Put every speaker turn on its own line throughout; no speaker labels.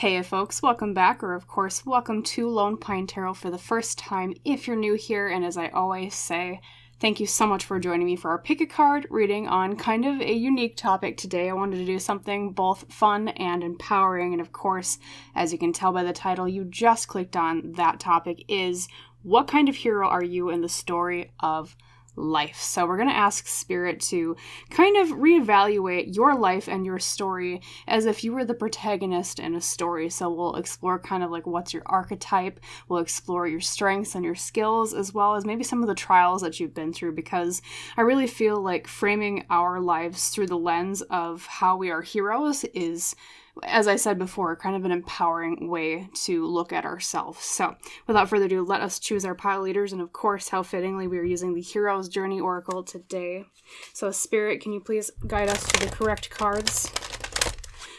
Hey folks, welcome back, or of course, welcome to Lone Pine Tarot for the first time if you're new here, and as I always say, thank you so much for joining me for our Pick a Card reading on kind of a unique topic today. I wanted to do something both fun and empowering, and of course, as you can tell by the title you just clicked on, that topic is, what kind of hero are you in the story of life? So we're going to ask Spirit to kind of reevaluate your life and your story as if you were the protagonist in a story. So we'll explore kind of like what's your archetype, we'll explore your strengths and your skills, as well as maybe some of the trials that you've been through, because I really feel like framing our lives through the lens of how we are heroes is, as I said before, kind of an empowering way to look at ourselves. So without further ado, let us choose our pile leaders, and of course, how fittingly we are using the Hero's Journey Oracle today. So Spirit, can you please guide us to the correct cards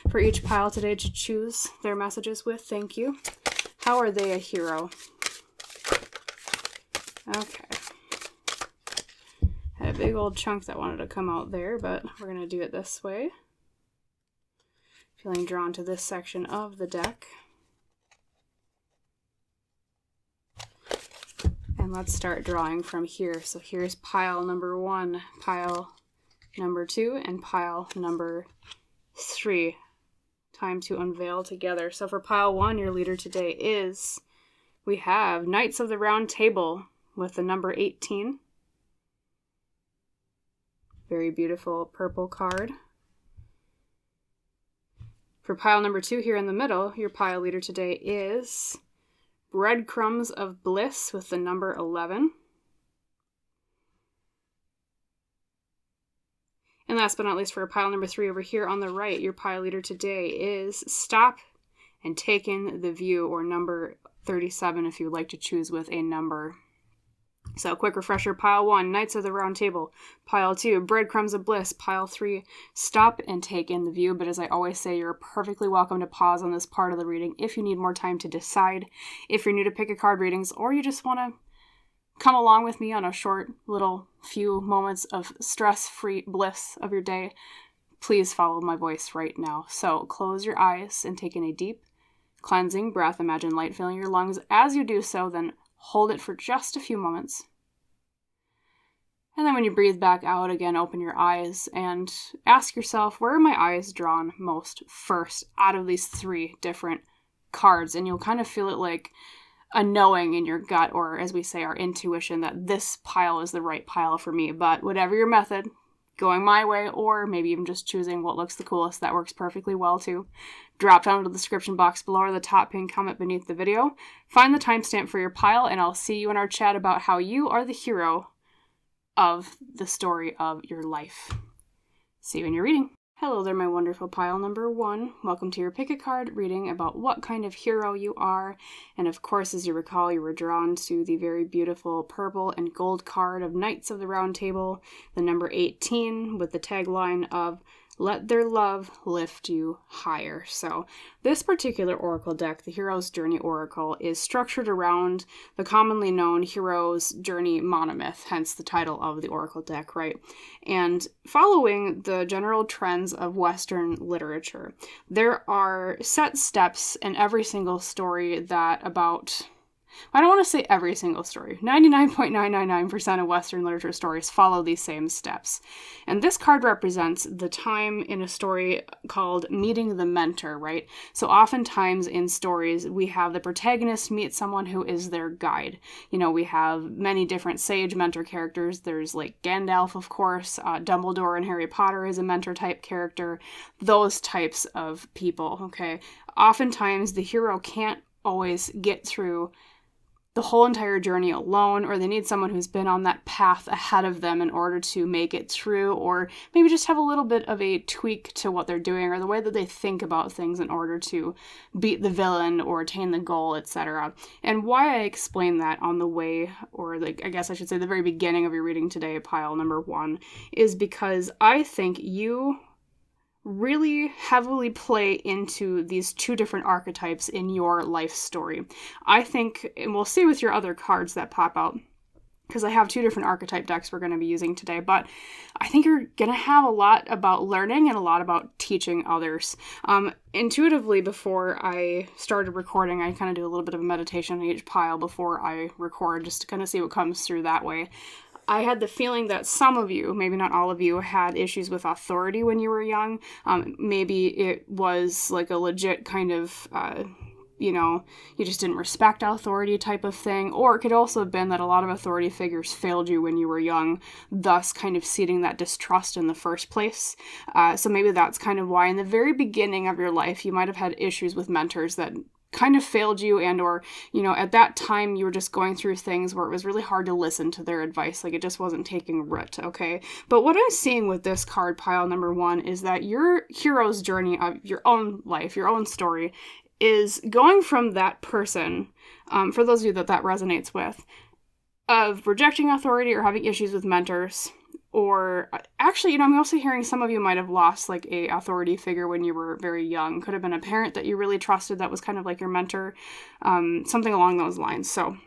for each pile today to choose their messages with? Thank you. How are they a hero? Okay. Had a big old chunk that wanted to come out there, but we're going to do it this way. Feeling drawn to this section of the deck. And let's start drawing from here. So here's pile number 1, pile number 2, and pile number 3. Time to unveil together. So for pile 1, your leader today is, we have Knights of the Round Table with the number 18. Very beautiful purple card. For pile number 2 here in the middle, your pile leader today is Breadcrumbs of Bliss with the number 11. And last but not least, for pile number 3 over here on the right, your pile leader today is Stop and Take in the View, or number 37 if you would like to choose with a number. So quick refresher, pile 1, Knights of the Round Table. Pile 2, Breadcrumbs of Bliss. Pile 3, Stop and Take in the View. But as I always say, you're perfectly welcome to pause on this part of the reading if you need more time to decide. If you're new to Pick a Card readings, or you just want to come along with me on a short little few moments of stress-free bliss of your day, please follow my voice right now. So close your eyes and take in a deep, cleansing breath. Imagine light filling your lungs. As you do so, then hold it for just a few moments. And then when you breathe back out again, open your eyes and ask yourself, where are my eyes drawn most first out of these 3 different cards? And you'll kind of feel it like a knowing in your gut, or as we say, our intuition, that this pile is the right pile for me. But whatever your method, going my way, or maybe even just choosing what looks the coolest, that works perfectly well too. Drop down to the description box below or the top pinned comment beneath the video. Find the timestamp for your pile, and I'll see you in our chat about how you are the hero of the story of your life. See you in your reading. Hello there, my wonderful pile number 1. Welcome to your Pick a Card reading about what kind of hero you are. And of course, as you recall, you were drawn to the very beautiful purple and gold card of Knights of the Round Table, the number 18, with the tagline of Let Their Love Lift You Higher. So this particular oracle deck, the Hero's Journey Oracle, is structured around the commonly known Hero's Journey monomyth, hence the title of the oracle deck, right? And following the general trends of Western literature, there are set steps in every single story that I don't want to say every single story. 99.999% of Western literature stories follow these same steps. And this card represents the time in a story called meeting the mentor, right? So oftentimes in stories, we have the protagonist meet someone who is their guide. You know, we have many different sage mentor characters. There's like Gandalf, of course. Dumbledore in Harry Potter is a mentor type character. Those types of people, okay? Oftentimes the hero can't always get through the whole entire journey alone, or they need someone who's been on that path ahead of them in order to make it through, or maybe just have a little bit of a tweak to what they're doing or the way that they think about things in order to beat the villain or attain the goal, etc. And why I explain that on the way, or like I guess I should say the very beginning of your reading today, pile number 1, is because I think you really heavily play into these 2 different archetypes in your life story. I think, and we'll see with your other cards that pop out, because I have 2 different archetype decks we're going to be using today, but I think you're going to have a lot about learning and a lot about teaching others. Intuitively, before I started recording, I kind of do a little bit of a meditation on each pile before I record, just to kind of see what comes through that way. I had the feeling that some of you, maybe not all of you, had issues with authority when you were young. Maybe it was like a legit kind of you just didn't respect authority type of thing. Or it could also have been that a lot of authority figures failed you when you were young, thus kind of seeding that distrust in the first place. So maybe that's kind of why in the very beginning of your life, you might have had issues with mentors that kind of failed you, and or at that time you were just going through things where it was really hard to listen to their advice, like it just wasn't taking root. Okay, but what I'm seeing with this card pile number 1 is that your hero's journey of your own life, your own story, is going from that person, for those of you that resonates with, of rejecting authority or having issues with mentors, or actually, I'm also hearing some of you might have lost like a authority figure when you were very young. Could have been a parent that you really trusted that was kind of like your mentor, something along those lines. So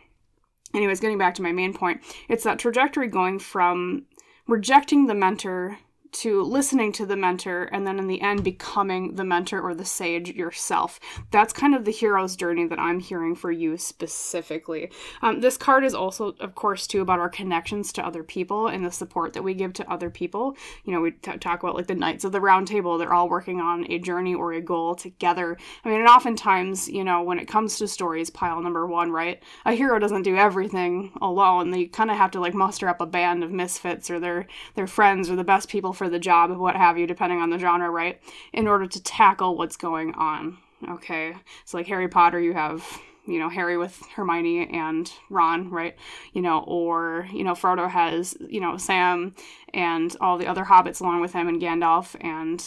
anyways, getting back to my main point, it's that trajectory going from rejecting the mentor to listening to the mentor, and then in the end becoming the mentor or the sage yourself. That's kind of the hero's journey that I'm hearing for you specifically. This card is also, of course, too, about our connections to other people and the support that we give to other people. We talk about like the Knights of the Round Table. They're all working on a journey or a goal together. And oftentimes, when it comes to stories, pile number 1, right? A hero doesn't do everything alone. They kind of have to like muster up a band of misfits or their friends or the best people for the job, what have you, depending on the genre, right? In order to tackle what's going on. Okay, so like Harry Potter, you have Harry with Hermione and Ron, right? Or Frodo has Sam and all the other hobbits along with him, and Gandalf, and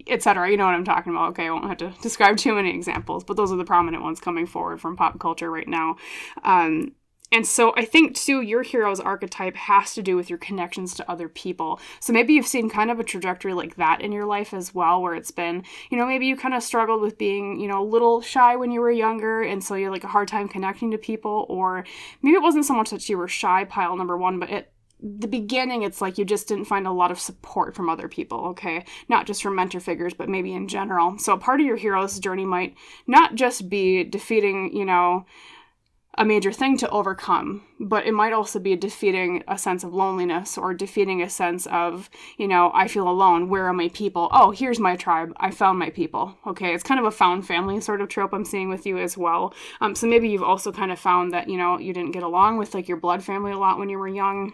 etc. You know what I'm talking about. Okay, I won't have to describe too many examples, but those are the prominent ones coming forward from pop culture right now. And so I think, too, your hero's archetype has to do with your connections to other people. So maybe you've seen kind of a trajectory like that in your life as well, where it's been, maybe you kind of struggled with being, a little shy when you were younger, and so you had like a hard time connecting to people, or maybe it wasn't so much that you were shy, pile number 1, but at the beginning, it's like you just didn't find a lot of support from other people, okay? Not just from mentor figures, but maybe in general. So a part of your hero's journey might not just be defeating, a major thing to overcome, but it might also be defeating a sense of loneliness, or defeating a sense of, I feel alone. Where are my people? Oh, here's my tribe. I found my people. Okay, it's kind of a found family sort of trope I'm seeing with you as well. So maybe you've also kind of found that, you didn't get along with like your blood family a lot when you were young.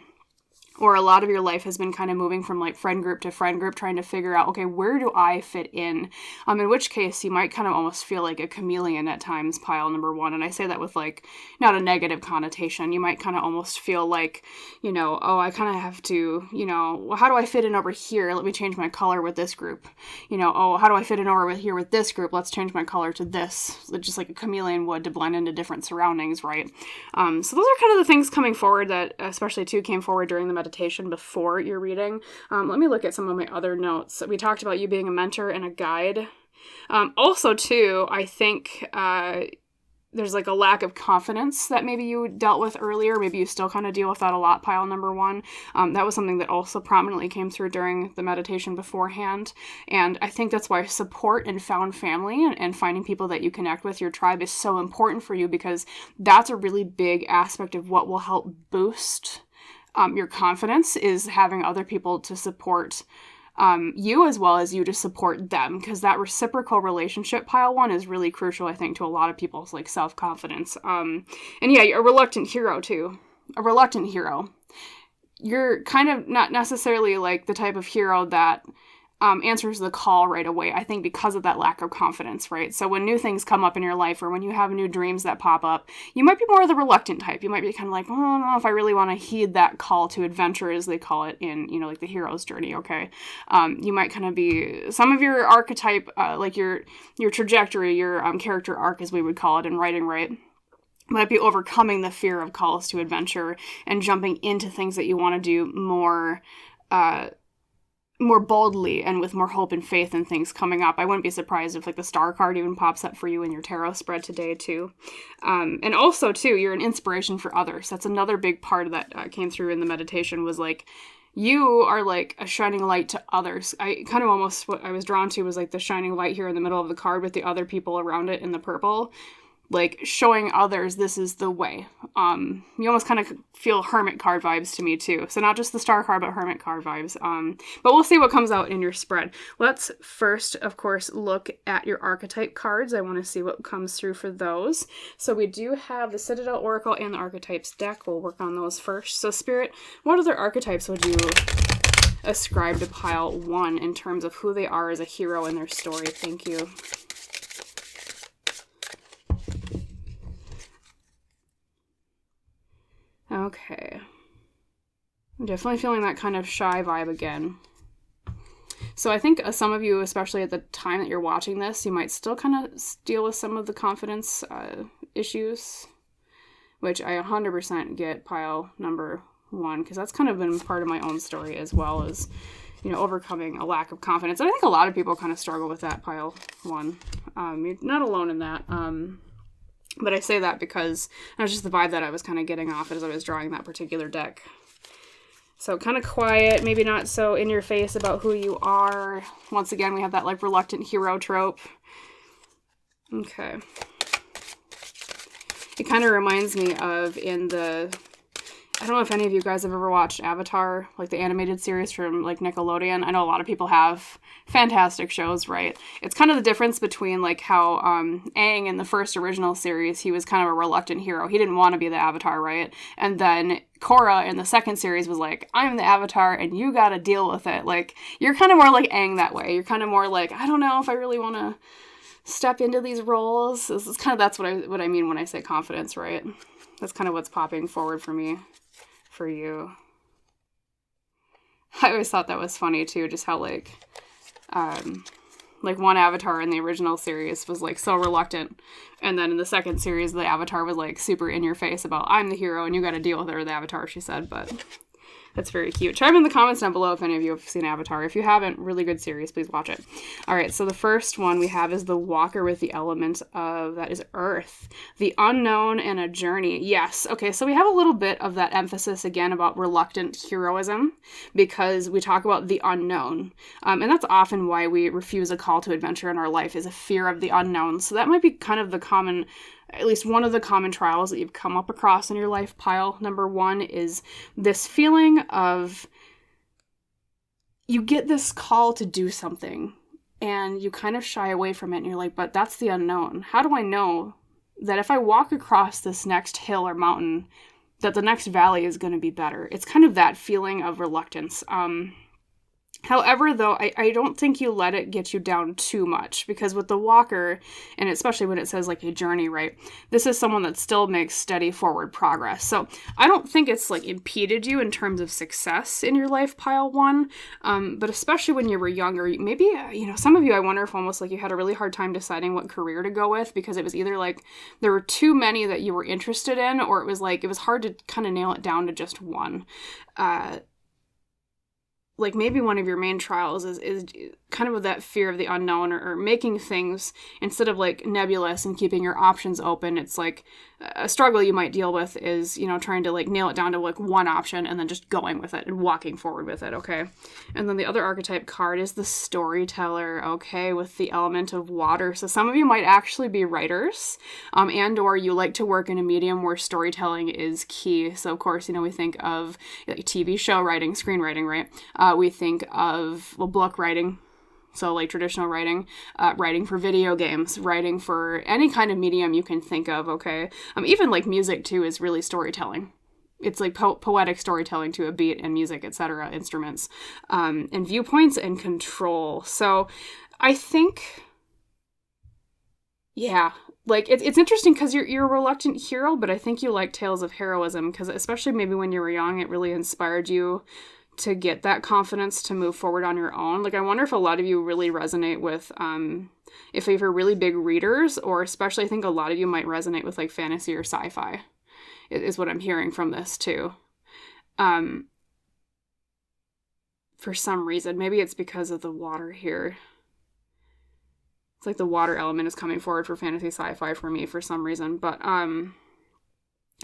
Or a lot of your life has been kind of moving from like friend group to friend group, trying to figure out, okay, where do I fit in? In which case you might kind of almost feel like a chameleon at times, pile number 1. And I say that with like not a negative connotation. You might kind of almost feel like, oh, I kind of have to, well, how do I fit in over here? Let me change my color with this group. Oh, how do I fit in over here with this group? Let's change my color to this. Just like a chameleon would, to blend into different surroundings, right? So those are kind of the things coming forward that especially too came forward during the meditation before your reading. Let me look at some of my other notes. We talked about you being a mentor and a guide. Also, too, I think there's like a lack of confidence that maybe you dealt with earlier. Maybe you still kind of deal with that a lot, pile number 1. That was something that also prominently came through during the meditation beforehand. And I think that's why support and found family and finding people that you connect with, your tribe, is so important for you, because that's a really big aspect of what will help boost your confidence, is having other people to support you as well as you to support them, because that reciprocal relationship, pile 1, is really crucial, I think, to a lot of people's like self-confidence. And yeah, a reluctant hero too. A reluctant hero. You're kind of not necessarily like the type of hero that answers the call right away, I think, because of that lack of confidence, right? So when new things come up in your life, or when you have new dreams that pop up, you might be more of the reluctant type. You might be kind of like, oh, I don't know if I really want to heed that call to adventure, as they call it in, like the hero's journey, okay? You might kind of be, some of your archetype, like your trajectory, your character arc, as we would call it in writing, right? Might be overcoming the fear of calls to adventure and jumping into things that you want to do more more boldly and with more hope and faith in things coming up. I wouldn't be surprised if like the star card even pops up for you in your tarot spread today too. And also too, you're an inspiration for others. That's another big part of that came through in the meditation, was like, you are like a shining light to others. I kind of almost, what I was drawn to was like the shining light here in the middle of the card with the other people around it in the purple, like showing others this is the way. You almost kind of feel hermit card vibes to me too. So not just the star card, but hermit card vibes. But we'll see what comes out in your spread. Let's first, of course, look at your archetype cards. I want to see what comes through for those. So we do have the Citadel Oracle and the Archetypes deck. We'll work on those first. So Spirit, what other archetypes would you ascribe to pile 1 in terms of who they are as a hero in their story? Thank you. Okay. I'm definitely feeling that kind of shy vibe again. So I think some of you, especially at the time that you're watching this, you might still kind of deal with some of the confidence issues, which I 100% get pile number 1, because that's kind of been part of my own story as well, as, you know, overcoming a lack of confidence. And I think a lot of people kind of struggle with that, pile 1. You're not alone in that. But I say that because that was just the vibe that I was kind of getting off as I was drawing that particular deck. So kind of quiet, maybe not so in your face about who you are. Once again, we have that like reluctant hero trope. Okay. It kind of reminds me of in the, I don't know if any of you guys have ever watched Avatar, like the animated series from like Nickelodeon. I know a lot of people have. Fantastic shows, right? It's kind of the difference between like how Aang in the first original series, he was kind of a reluctant hero. He didn't want to be the Avatar, right? And then Korra in the second series was like, I'm the Avatar and you gotta deal with it. Like, you're kind of more like Aang that way. You're kind of more like, I don't know if I really want to step into these roles. This is kind of, that's what I mean when I say confidence, right? That's kind of what's popping forward for me, for you. I always thought that was funny too, just how like one Avatar in the original series was like so reluctant, and then in the second series the Avatar was like super in your face about, I'm the hero and you got to deal with her, the Avatar, she said. But that's very cute. Chime in the comments down below if any of you have seen Avatar. If you haven't, really good series, please watch it. All right, so the first one we have is the Walker with the element of, that is Earth, the unknown and a journey. Yes, okay, so we have a little bit of that emphasis again about reluctant heroism, because we talk about the unknown. And that's often why we refuse a call to adventure in our life, is a fear of the unknown. So that might be kind of the common, at least one of the common trials that you've come up across in your life. Pile number 1 is this feeling of, you get this call to do something and you kind of shy away from it, and you're like, but that's the unknown. How do I know that if I walk across this next hill or mountain, that the next valley is going to be better? It's kind of that feeling of reluctance. However, though, I don't think you let it get you down too much, because with the Walker, and especially when it says like a journey, right, this is someone that still makes steady forward progress. So I don't think it's like impeded you in terms of success in your life, pile 1, but especially when you were younger, maybe, you know, some of you, I wonder if almost like you had a really hard time deciding what career to go with, because it was either like there were too many that you were interested in, or it was like it was hard to kind of nail it down to just one. Like maybe one of your main trials is kind of with that fear of the unknown, or making things, instead of like nebulous and keeping your options open, it's like a struggle you might deal with is, you know, trying to like nail it down to like one option and then just going with it and walking forward with it, okay? And then the other archetype card is the storyteller, okay, with the element of water. So some of you might actually be writers, and or you like to work in a medium where storytelling is key. So of course, you know, we think of like TV show writing, screenwriting, right? We think of, well, book writing. So like traditional writing, writing for video games, writing for any kind of medium you can think of, okay? Even like music too is really storytelling. It's like poetic storytelling to a beat and music, etc., instruments, and viewpoints and control. So I think, yeah, like it's interesting because you're a reluctant hero, but I think you like tales of heroism, because especially maybe when you were young, it really inspired you to get that confidence to move forward on your own. Like, I wonder if a lot of you really resonate with, if you're really big readers, or especially I think a lot of you might resonate with like fantasy or sci-fi, is what I'm hearing from this too. for some reason. Maybe it's because of the water here. It's like the water element is coming forward for fantasy sci-fi for me for some reason. But,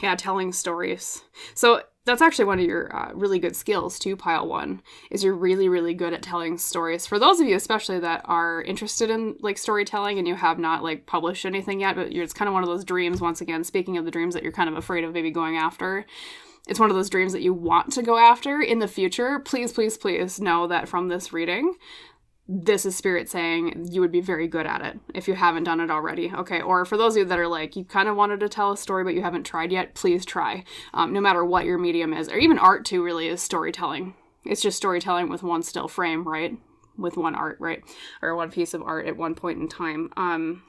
yeah, telling stories. So that's actually one of your really good skills too, pile 1, is you're really, really good at telling stories. For those of you especially that are interested in like storytelling and you have not like published anything yet, but it's kind of one of those dreams, once again, speaking of the dreams that you're kind of afraid of maybe going after, it's one of those dreams that you want to go after in the future. Please, please, please know that from this reading, this is Spirit saying you would be very good at it if you haven't done it already, okay? Or for those of you that are like, you kind of wanted to tell a story but you haven't tried yet, please try. No matter what your medium is, or even art too really is storytelling. It's just storytelling with one still frame, right? With one art, right? Or one piece of art at one point in time.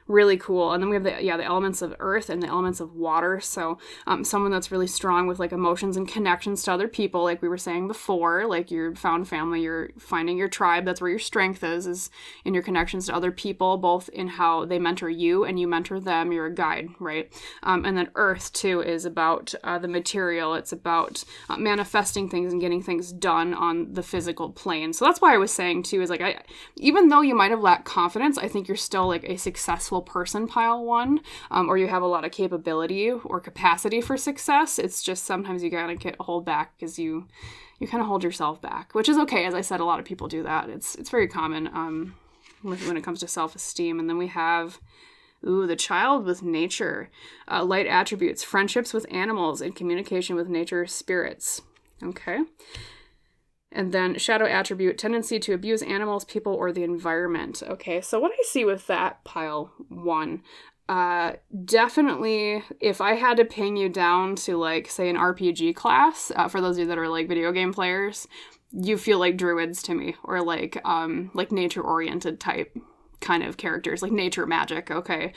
Really cool. And then we have the elements of earth and the elements of water. So someone that's really strong with like emotions and connections to other people, like we were saying before, like your found family, you're finding your tribe. That's where your strength is in your connections to other people, both in how they mentor you and you mentor them. You're a guide, right? And then earth too is about the material. It's about manifesting things and getting things done on the physical plane. So that's why I was saying too, is like, even though you might have lacked confidence, I think you're still like a successful person, pile 1, or you have a lot of capability or capacity for success. It's just sometimes you gotta hold back because you kind of hold yourself back, which is okay. As I said, a lot of people do that. It's very common when it comes to self-esteem. And then we have the child with nature, light attributes, friendships with animals, and communication with nature spirits. Okay. And then shadow attribute, tendency to abuse animals, people, or the environment. Okay, so what I see with that, pile 1, definitely, if I had to pin you down to, like, say, an RPG class, for those of you that are, like, video game players, you feel like druids to me, or, like nature-oriented type kind of characters, like nature magic, okay?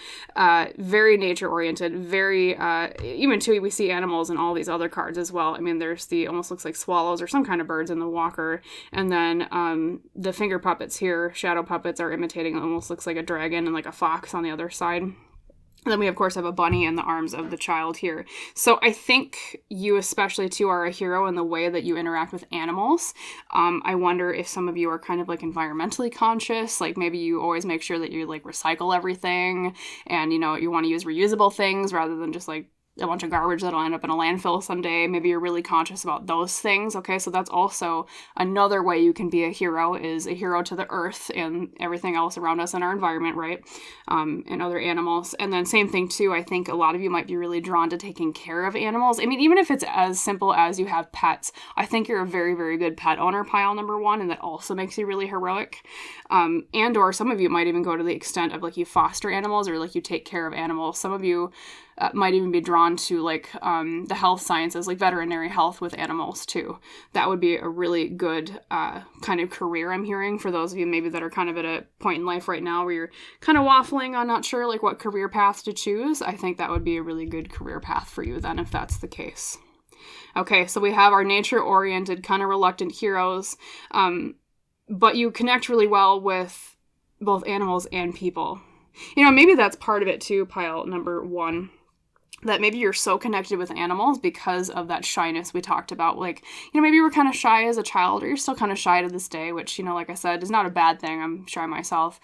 Very nature-oriented, very, even too, we see animals in all these other cards as well. I mean, there's almost looks like swallows or some kind of birds in the walker, and then the finger puppets here, shadow puppets, are imitating, almost looks like a dragon and like a fox on the other side. And then we, of course, have a bunny in the arms of the child here. So I think you especially, too, are a hero in the way that you interact with animals. I wonder if some of you are kind of, like, environmentally conscious. Like, maybe you always make sure that you, like, recycle everything. And, you know, you want to use reusable things rather than just, like, a bunch of garbage that'll end up in a landfill someday. Maybe you're really conscious about those things, okay? So that's also another way you can be a hero, is a hero to the earth and everything else around us in our environment, right? And other animals. And then same thing too, I think a lot of you might be really drawn to taking care of animals. I mean, even if it's as simple as you have pets, I think you're a very, very good pet owner, pile number 1, and that also makes you really heroic. And or some of you might even go to the extent of like you foster animals or like you take care of animals. Some of you might even be drawn to like the health sciences, like veterinary health with animals too. That would be a really good kind of career, I'm hearing, for those of you maybe that are kind of at a point in life right now where you're kind of waffling on not sure like what career path to choose. I think that would be a really good career path for you then, if that's the case. Okay, so we have our nature-oriented, kind of reluctant heroes, but you connect really well with both animals and people. You know, maybe that's part of it too, pile number 1. That maybe you're so connected with animals because of that shyness we talked about. Like, you know, maybe you were kind of shy as a child, or you're still kind of shy to this day, which, you know, like I said, is not a bad thing. I'm shy myself.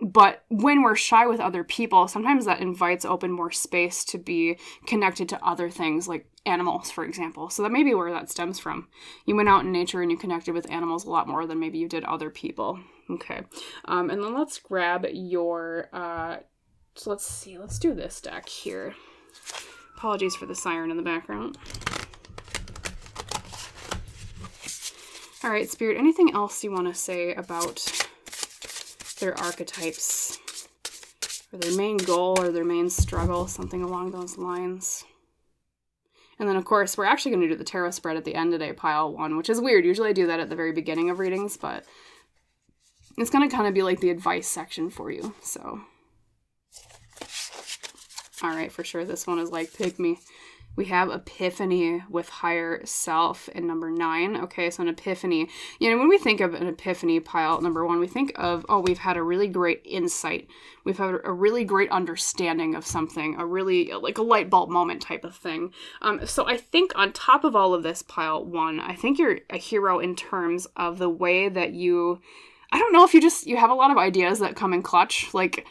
But when we're shy with other people, sometimes that invites open more space to be connected to other things, like animals, for example. So that may be where that stems from. You went out in nature and you connected with animals a lot more than maybe you did other people. Okay. And then let's grab your... So let's see, let's do this deck here. Apologies for the siren in the background. All right, Spirit, anything else you want to say about their archetypes? Or their main goal or their main struggle, something along those lines? And then, of course, we're actually going to do the tarot spread at the end today, pile 1, which is weird. Usually I do that at the very beginning of readings, but it's going to kind of be like the advice section for you, so... All right, for sure. This one is like, pick me. We have epiphany with higher self in number 9. Okay, so an epiphany. When we think of an epiphany pile, number 1, we think of, we've had a really great insight. We've had a really great understanding of something, a really, like a light bulb moment type of thing. So I think on top of all of this, pile 1, I think you're a hero in terms of the way that I don't know if you have a lot of ideas that come in clutch. Like,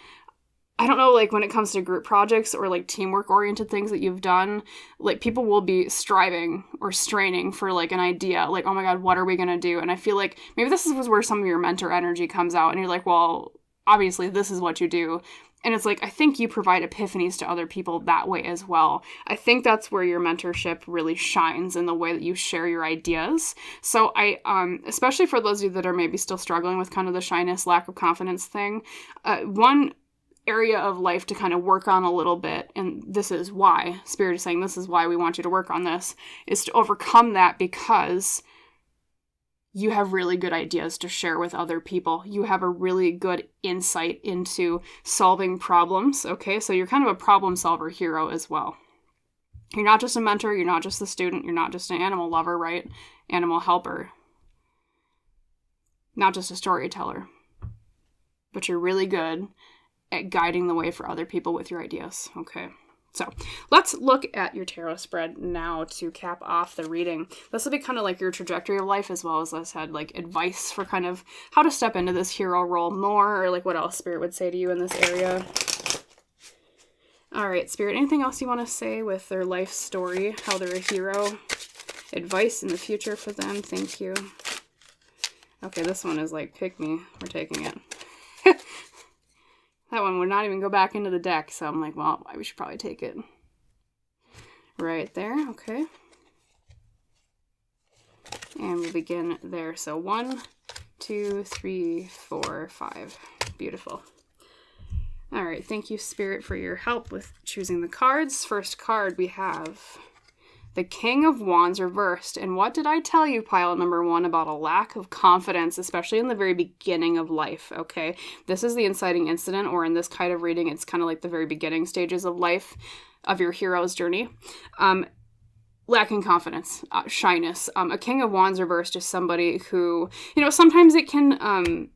I don't know, like when it comes to group projects or like teamwork oriented things that you've done, like people will be striving or straining for like an idea, like, oh my God, what are we going to do? And I feel like maybe this is where some of your mentor energy comes out and you're like, well, obviously this is what you do. And it's like, I think you provide epiphanies to other people that way as well. I think that's where your mentorship really shines, in the way that you share your ideas. So especially for those of you that are maybe still struggling with kind of the shyness, lack of confidence thing, one area of life to kind of work on a little bit, and this is why Spirit is saying this is why we want you to work on this, is to overcome that, because you have really good ideas to share with other people. You have a really good insight into solving problems, okay? So you're kind of a problem solver hero as well. You're not just a mentor, you're not just a student, you're not just an animal lover, right? Animal helper. Not just a storyteller. But you're really good at guiding the way for other people with your ideas, okay? So let's look at your tarot spread now to cap off the reading. This will be kind of like your trajectory of life, as well as I said, like advice for kind of how to step into this hero role more, or like what else Spirit would say to you in this area. All right, Spirit, anything else you want to say with their life story, how they're a hero? Advice in the future for them, thank you. Okay, this one is like, pick me, we're taking it. That one would not even go back into the deck, so I'm like, well, we should probably take it. Right there, okay. And we begin there. So 1, 2, 3, 4, 5. Beautiful. All right, thank you, Spirit, for your help with choosing the cards. First card we have the King of Wands reversed. And what did I tell you, pile number 1, about a lack of confidence, especially in the very beginning of life, okay? This is the inciting incident, or in this kind of reading, it's kind of like the very beginning stages of life, of your hero's journey. Lacking confidence, shyness. A King of Wands reversed is somebody who, sometimes it can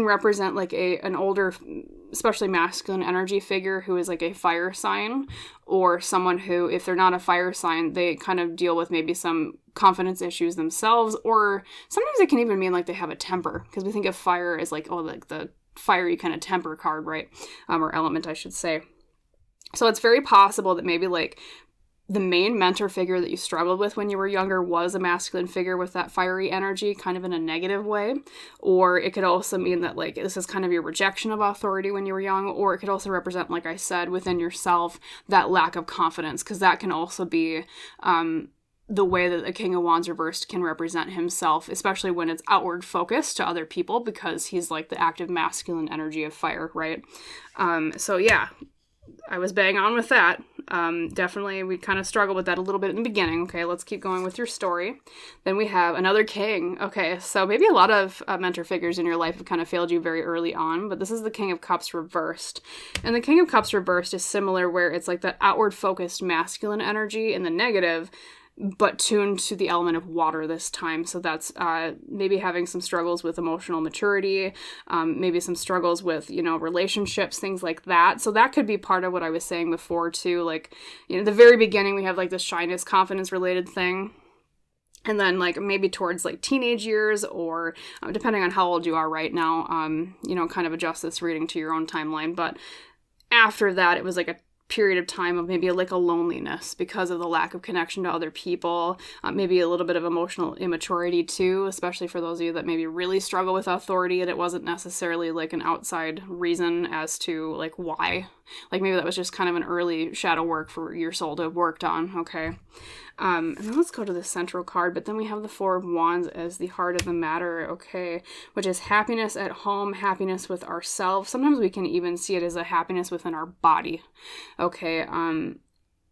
represent like an older, especially masculine energy figure who is like a fire sign, or someone who, if they're not a fire sign, they kind of deal with maybe some confidence issues themselves, or sometimes it can even mean like they have a temper, because we think of fire as like, like the fiery kind of temper card, right? Or element, I should say. So it's very possible that maybe like the main mentor figure that you struggled with when you were younger was a masculine figure with that fiery energy, kind of in a negative way. Or it could also mean that like this is kind of your rejection of authority when you were young, or it could also represent, like I said, within yourself, that lack of confidence, because that can also be the way that the King of Wands reversed can represent himself, especially when it's outward focused to other people, because he's like the active masculine energy of fire, right? So yeah, I was bang on with that. Definitely, we kind of struggled with that a little bit in the beginning. Okay, let's keep going with your story. Then we have another king. Okay, so maybe a lot of mentor figures in your life have kind of failed you very early on, but this is the King of Cups reversed. And the King of Cups reversed is similar, where it's like that outward-focused masculine energy in the negative, but tuned to the element of water this time. So that's maybe having some struggles with emotional maturity, maybe some struggles with, relationships, things like that. So that could be part of what I was saying before too. Like, the very beginning, we have like this shyness, confidence related thing. And then like maybe towards like teenage years, or depending on how old you are right now, kind of adjust this reading to your own timeline. But after that, it was like a period of time of maybe like a loneliness because of the lack of connection to other people, maybe a little bit of emotional immaturity too, especially for those of you that maybe really struggle with authority and it wasn't necessarily like an outside reason as to like why. Like maybe that was just kind of an early shadow work for your soul to have worked on, okay? And then let's go to the central card, but then we have the Four of Wands as the heart of the matter, okay, which is happiness at home, happiness with ourselves. Sometimes we can even see it as a happiness within our body, okay?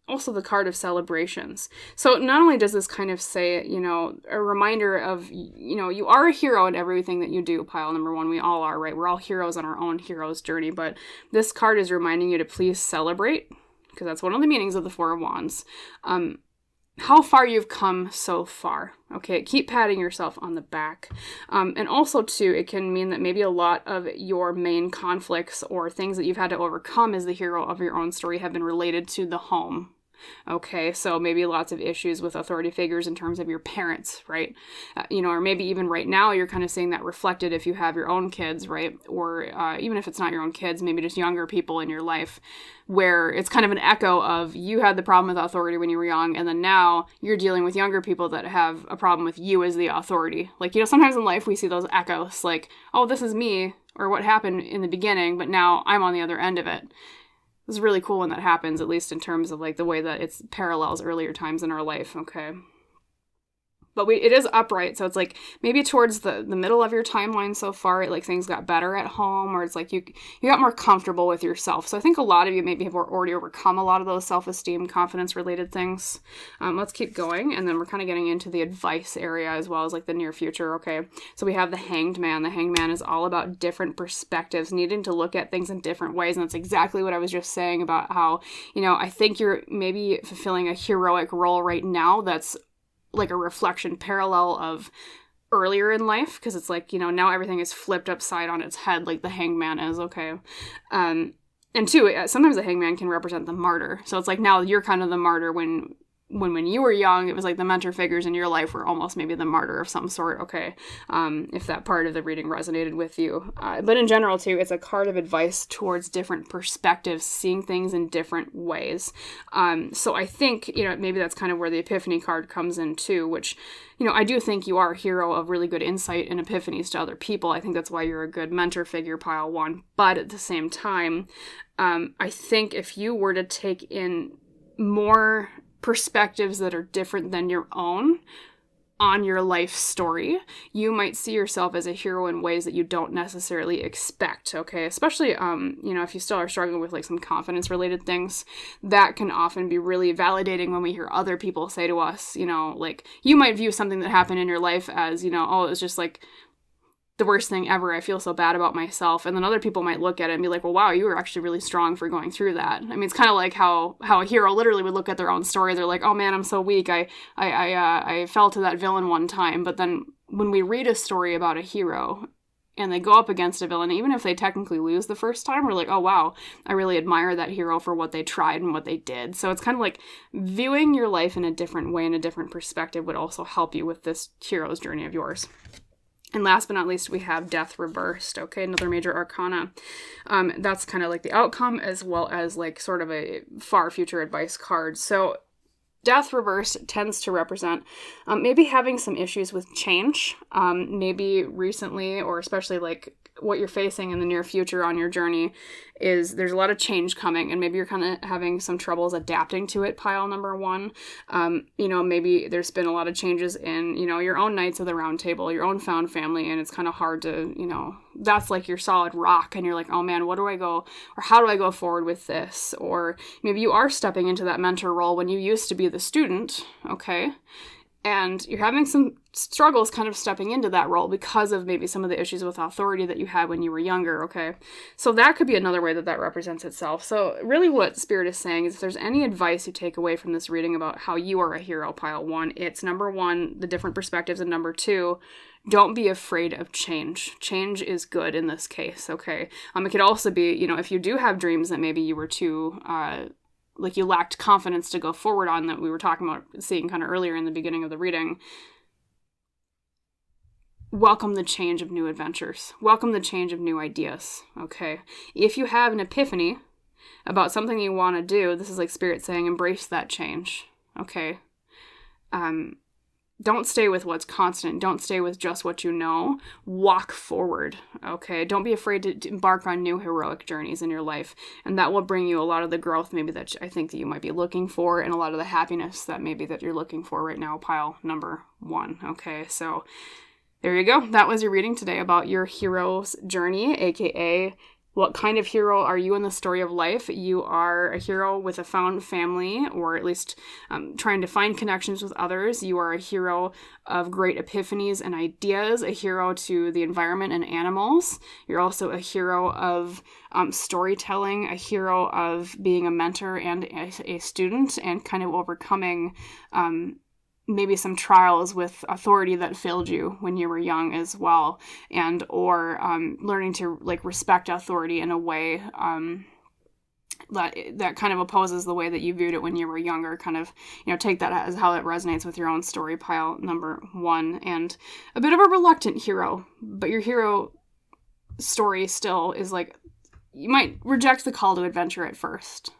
Also the card of celebrations. So not only does this kind of say, a reminder of, you are a hero in everything that you do, pile number 1. We all are, right? We're all heroes on our own hero's journey, but this card is reminding you to please celebrate. because that's one of the meanings of the Four of Wands, how far you've come so far. Okay, keep patting yourself on the back. And also, too, it can mean that maybe a lot of your main conflicts or things that you've had to overcome as the hero of your own story have been related to the home. Okay, so maybe lots of issues with authority figures in terms of your parents, right? Or maybe even right now you're kind of seeing that reflected if you have your own kids, right? Or even if it's not your own kids, maybe just younger people in your life, where it's kind of an echo of you had the problem with authority when you were young, and then now you're dealing with younger people that have a problem with you as the authority. Like, sometimes in life we see those echoes, like, oh, this is me, or what happened in the beginning, but now I'm on the other end of it. It's really cool when that happens, at least in terms of like the way that it parallels earlier times in our life, okay? But it is upright, so it's like maybe towards the middle of your timeline so far, like things got better at home, or it's like you got more comfortable with yourself. So I think a lot of you maybe have already overcome a lot of those self-esteem, confidence-related things. Let's keep going, and then we're kind of getting into the advice area as well as like the near future, okay? So we have the Hanged Man. The Hanged Man is all about different perspectives, needing to look at things in different ways, and that's exactly what I was just saying about how, I think you're maybe fulfilling a heroic role right now that's like a reflection parallel of earlier in life, because it's like, now everything is flipped upside on its head like the Hanged Man is, okay? And two, sometimes the Hanged Man can represent the martyr. So it's like now you're kind of the martyr when you were young, it was like the mentor figures in your life were almost maybe the martyr of some sort, okay? If that part of the reading resonated with you. But in general, too, it's a card of advice towards different perspectives, seeing things in different ways. So I think, maybe that's kind of where the Epiphany card comes in, too, which, I do think you are a hero of really good insight and epiphanies to other people. I think that's why you're a good mentor figure, pile one. But at the same time, I think if you were to take in more perspectives that are different than your own on your life story, you might see yourself as a hero in ways that you don't necessarily expect, okay? Especially, if you still are struggling with like some confidence related things, that can often be really validating when we hear other people say to us, like you might view something that happened in your life as, oh, it was just like the worst thing ever. I feel so bad about myself. And then other people might look at it and be like, well, wow, you were actually really strong for going through that. I mean, it's kind of like how a hero literally would look at their own story. They're like, oh man, I'm so weak. I fell to that villain one time. But then when we read a story about a hero and they go up against a villain, even if they technically lose the first time, we're like, oh wow, I really admire that hero for what they tried and what they did. So it's kind of like viewing your life in a different way, in a different perspective would also help you with this hero's journey of yours. And last but not least, we have Death reversed, okay, another major arcana. That's kind of like the outcome as well as like sort of a far future advice card. So Death reversed tends to represent maybe having some issues with change, maybe recently or especially like what you're facing in the near future on your journey is there's a lot of change coming, and maybe you're kind of having some troubles adapting to it, pile number one. Maybe there's been a lot of changes in, your own Knights of the Round Table, your own found family, and it's kind of hard to, that's like your solid rock, and you're like, oh man, how do I go forward with this? Or maybe you are stepping into that mentor role when you used to be the student, okay? And you're having some struggles kind of stepping into that role because of maybe some of the issues with authority that you had when you were younger, okay? So that could be another way that represents itself. So really what Spirit is saying is if there's any advice you take away from this reading about how you are a hero, pile one, it's number one, the different perspectives, and number two, don't be afraid of change. Change is good in this case, okay? It could also be, if you do have dreams that maybe you were too... like you lacked confidence to go forward on, that we were talking about seeing kind of earlier in the beginning of the reading, welcome the change of new adventures. Welcome the change of new ideas, okay? If you have an epiphany about something you want to do, this is like Spirit saying, embrace that change, okay? Don't stay with what's constant. Don't stay with just what you know. Walk forward, okay? Don't be afraid to embark on new heroic journeys in your life. And that will bring you a lot of the growth maybe that I think that you might be looking for, and a lot of the happiness that maybe that you're looking for right now, pile number one, okay? So there you go. That was your reading today about your hero's journey, aka What kind of hero are you in the story of life? You are a hero with a found family, or at least trying to find connections with others. You are a hero of great epiphanies and ideas, a hero to the environment and animals. You're also a hero of storytelling, a hero of being a mentor and a student, and kind of overcoming maybe some trials with authority that failed you when you were young as well, and or learning to like respect authority in a way that kind of opposes the way that you viewed it when you were younger. Kind of, take that as how it resonates with your own story, pile number 1. And a bit of a reluctant hero, but your hero story still is like, you might reject the call to adventure at first,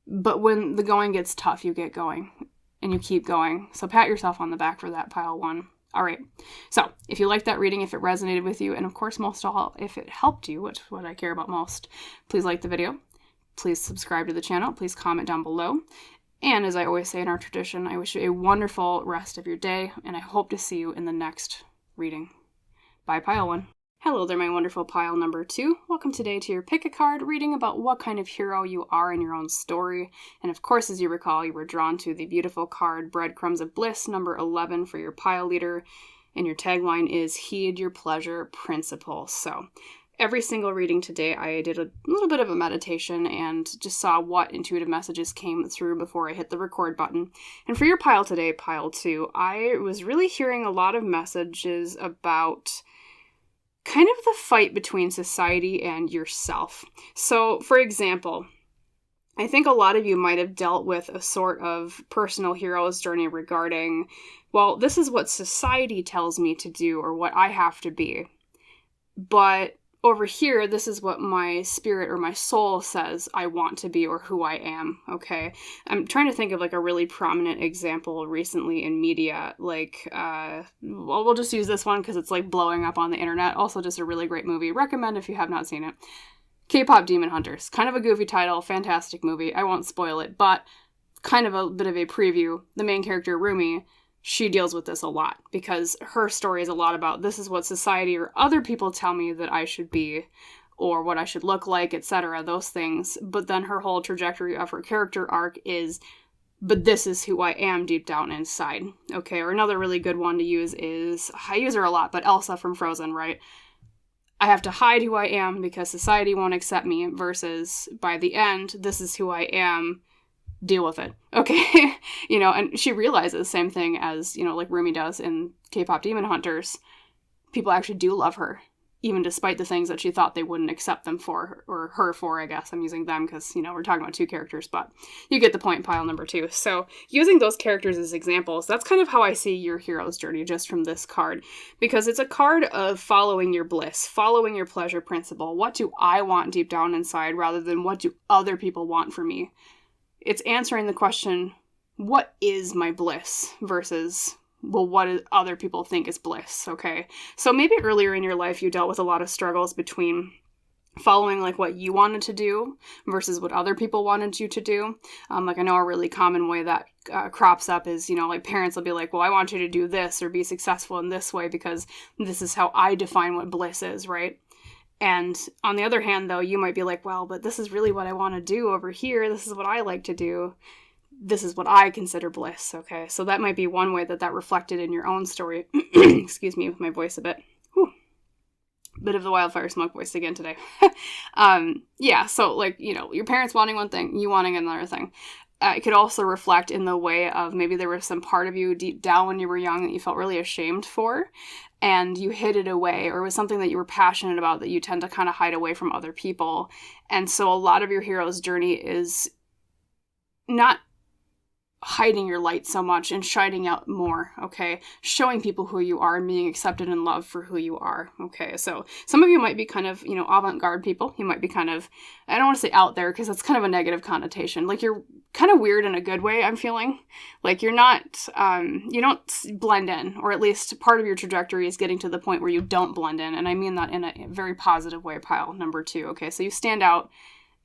but when the going gets tough, you get going. And you keep going. So pat yourself on the back for that, pile 1. All right. So if you liked that reading, if it resonated with you, and of course, most of all, if it helped you, which is what I care about most, please like the video. Please subscribe to the channel. Please comment down below. And as I always say in our tradition, I wish you a wonderful rest of your day, and I hope to see you in the next reading. Bye, pile 1. Hello there, my wonderful pile number 2. Welcome today to your Pick a Card reading about what kind of hero you are in your own story. And of course, as you recall, you were drawn to the beautiful card Breadcrumbs of Bliss, number 11 for your pile leader. And your tagline is Heed Your Pleasure Principle. So every single reading today, I did a little bit of a meditation and just saw what intuitive messages came through before I hit the record button. And for your pile today, pile 2, I was really hearing a lot of messages about kind of the fight between society and yourself. So, for example, I think a lot of you might have dealt with a sort of personal hero's journey regarding, well, this is what society tells me to do or what I have to be. But over here, this is what my spirit or my soul says I want to be or who I am, okay? I'm trying to think of like a really prominent example recently in media, like, well, we'll just use this one because it's like blowing up on the internet. Also just a really great movie. Recommend if you have not seen it. K-pop Demon Hunters. Kind of a goofy title, fantastic movie. I won't spoil it, but kind of a bit of a preview. The main character, Rumi, she deals with this a lot because her story is a lot about this is what society or other people tell me that I should be or what I should look like, etc., those things. But then her whole trajectory of her character arc is, but this is who I am deep down inside. Okay, or another really good one to use is, I use her a lot, but Elsa from Frozen, right? I have to hide who I am because society won't accept me versus by the end, this is who I am. Deal with it. Okay. And she realizes same thing as, like Rumi does in K-pop Demon Hunters. People actually do love her, even despite the things that she thought they wouldn't accept them for, or her for, I guess. I'm using them because, we're talking about 2 characters, but you get the point, pile number 2. So using those characters as examples, that's kind of how I see your hero's journey just from this card, because it's a card of following your bliss, following your pleasure principle. What do I want deep down inside rather than what do other people want for me? It's answering the question, what is my bliss versus, well, what do other people think is bliss, okay? So maybe earlier in your life you dealt with a lot of struggles between following like what you wanted to do versus what other people wanted you to do. Like I know a really common way that crops up is, like parents will be like, well, I want you to do this or be successful in this way because this is how I define what bliss is, right? And on the other hand, though, you might be like, well, but this is really what I want to do over here. This is what I like to do. This is what I consider bliss, okay? So that might be one way that reflected in your own story. Excuse me with my voice a bit. Whew. Bit of the wildfire smoke voice again today. Yeah, so like, your parents wanting one thing, you wanting another thing. It could also reflect in the way of maybe there was some part of you deep down when you were young that you felt really ashamed for, and you hid it away, or it was something that you were passionate about that you tend to kind of hide away from other people. And so a lot of your hero's journey is not hiding your light so much and shining out more, okay? Showing people who you are and being accepted and loved for who you are, okay? So some of you might be kind of, avant-garde people. You might be kind of, I don't want to say out there because that's kind of a negative connotation. Like you're kind of weird in a good way, I'm feeling. Like you're not, you don't blend in, or at least part of your trajectory is getting to the point where you don't blend in. And I mean that in a very positive way, pile number 2, okay? So you stand out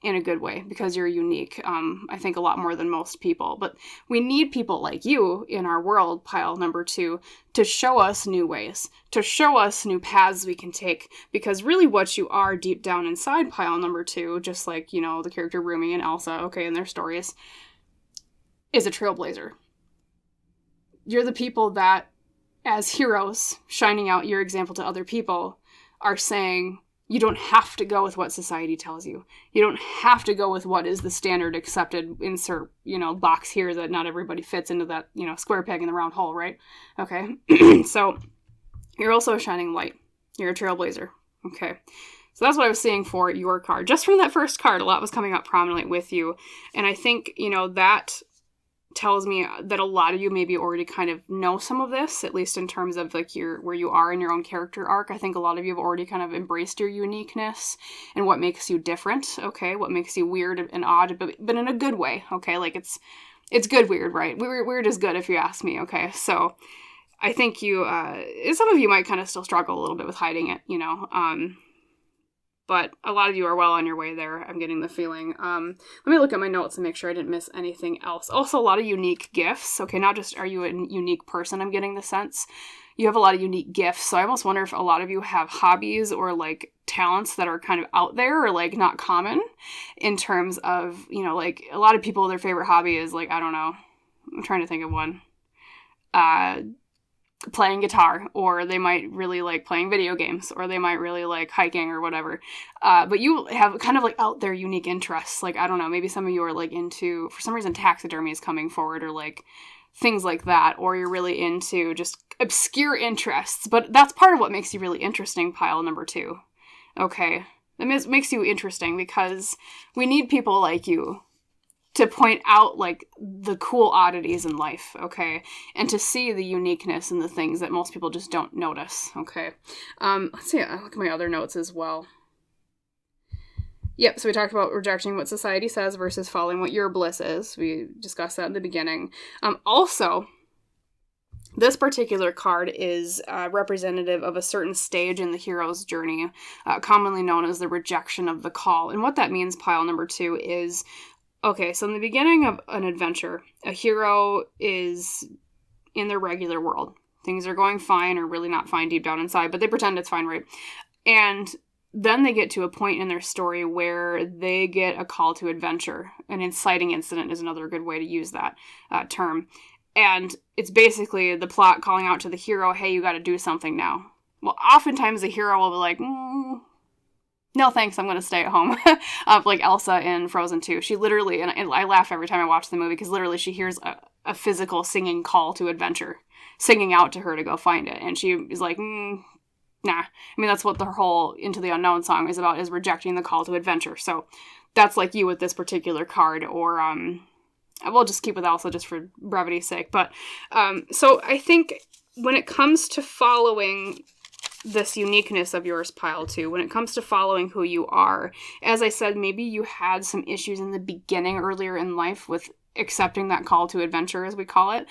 in a good way because you're unique. I think a lot more than most people, but we need people like you in our world, pile number 2, to show us new ways, to show us new paths we can take, because really what you are deep down inside, pile number 2, just like, you know, the character Rumi and Elsa, okay, in their stories, is a trailblazer. You're the people that, as heroes, shining out your example to other people, are saying, you don't have to go with what society tells you. You don't have to go with what is the standard accepted insert, you know, box here that not everybody fits into that, you know, square peg in the round hole, right? Okay. So you're also a shining light. You're a trailblazer. Okay. So that's what I was seeing for your card. Just from that first card, a lot was coming up prominent with you. And I think, you know, that tells me that a lot of you maybe already kind of know some of this, at least in terms of like where you are in your own character arc. I think a lot of you have already kind of embraced your uniqueness and what makes you different, okay? What makes you weird and odd, but in a good way, okay? Like it's good weird, right? Weird is good if you ask me, okay? So I think you, some of you might kind of still struggle a little bit with hiding it, you know, but a lot of you are well on your way there. I'm getting the feeling. Let me look at my notes and make sure I didn't miss anything else. Also, a lot of unique gifts. Okay, not just are you a unique person, I'm getting the sense. You have a lot of unique gifts. So I almost wonder if a lot of you have hobbies or like talents that are kind of out there or like not common in terms of, you know, like a lot of people, their favorite hobby is like, I don't know, I'm trying to think of one. Playing guitar, or they might really like playing video games, or they might really like hiking or whatever. But you have kind of like out there unique interests. Like, I don't know, maybe some of you are like into, for some reason, taxidermy is coming forward, or like things like that, or you're really into just obscure interests. But that's part of what makes you really interesting, pile number 2. Okay. That makes you interesting because we need people like you to point out like the cool oddities in life, okay? And to see the uniqueness in the things that most people just don't notice, okay? Let's see, I'll look at my other notes as well. Yep, so we talked about rejecting what society says versus following what your bliss is. We discussed that in the beginning. Also, this particular card is representative of a certain stage in the hero's journey, commonly known as the rejection of the call. And what that means, pile number 2, is okay, so in the beginning of an adventure, a hero is in their regular world. Things are going fine or really not fine deep down inside, but they pretend it's fine, right? And then they get to a point in their story where they get a call to adventure. An inciting incident is another good way to use that term. And it's basically the plot calling out to the hero, hey, you got to do something now. Well, oftentimes the hero will be like, no thanks, I'm going to stay at home. Like Elsa in Frozen 2. She literally, and I laugh every time I watch the movie, because literally she hears a physical singing call to adventure, singing out to her to go find it. And she is like, nah. I mean, that's what the whole Into the Unknown song is about, is rejecting the call to adventure. So that's like you with this particular card, or we'll just keep with Elsa just for brevity's sake. But so I think when it comes to following this uniqueness of yours, pile 2, when it comes to following who you are, as I said, maybe you had some issues in the beginning earlier in life with accepting that call to adventure, as we call it.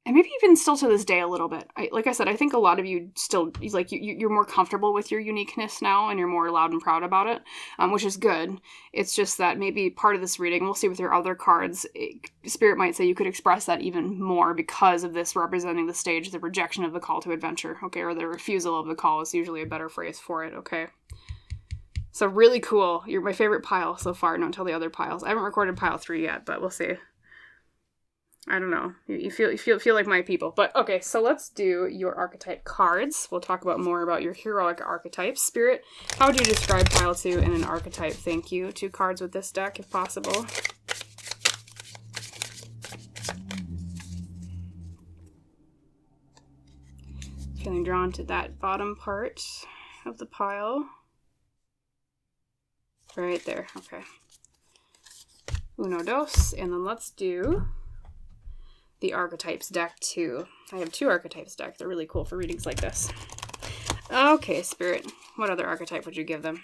And maybe even still to this day a little bit. Like I said, I think a lot of you still, like, you're more comfortable with your uniqueness now, and you're more loud and proud about it, which is good. It's just that maybe part of this reading, we'll see with your other cards, Spirit might say you could express that even more because of this representing the stage, the rejection of the call to adventure, okay? Or the refusal of the call is usually a better phrase for it, okay? So really cool. You're my favorite pile so far. Don't tell the other piles. I haven't recorded pile 3 yet, but we'll see. I don't know. You feel like my people. But okay, so let's do your archetype cards. We'll talk about more about your heroic archetypes. Spirit, how would you describe pile 2 in an archetype? Thank you. 2 cards with this deck, if possible. Feeling drawn to that bottom part of the pile. Right there. Okay. Uno, dos. And then let's do the Archetypes deck too. I have 2 Archetypes deck. They're really cool for readings like this. Okay, Spirit. What other archetype would you give them?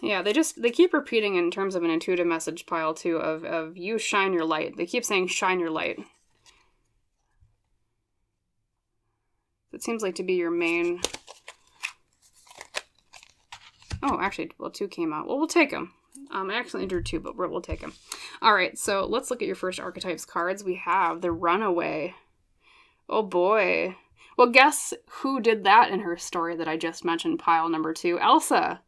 Yeah, they keep repeating in terms of an intuitive message pile too of you shine your light. They keep saying shine your light. It seems like to be your main. Oh, actually, well, 2 came out. Well, we'll take them. I accidentally drew 2, but we'll take them. All right, so let's look at your first Archetypes cards. We have the Runaway. Oh boy. Well, guess who did that in her story that I just mentioned, pile number 2? Elsa.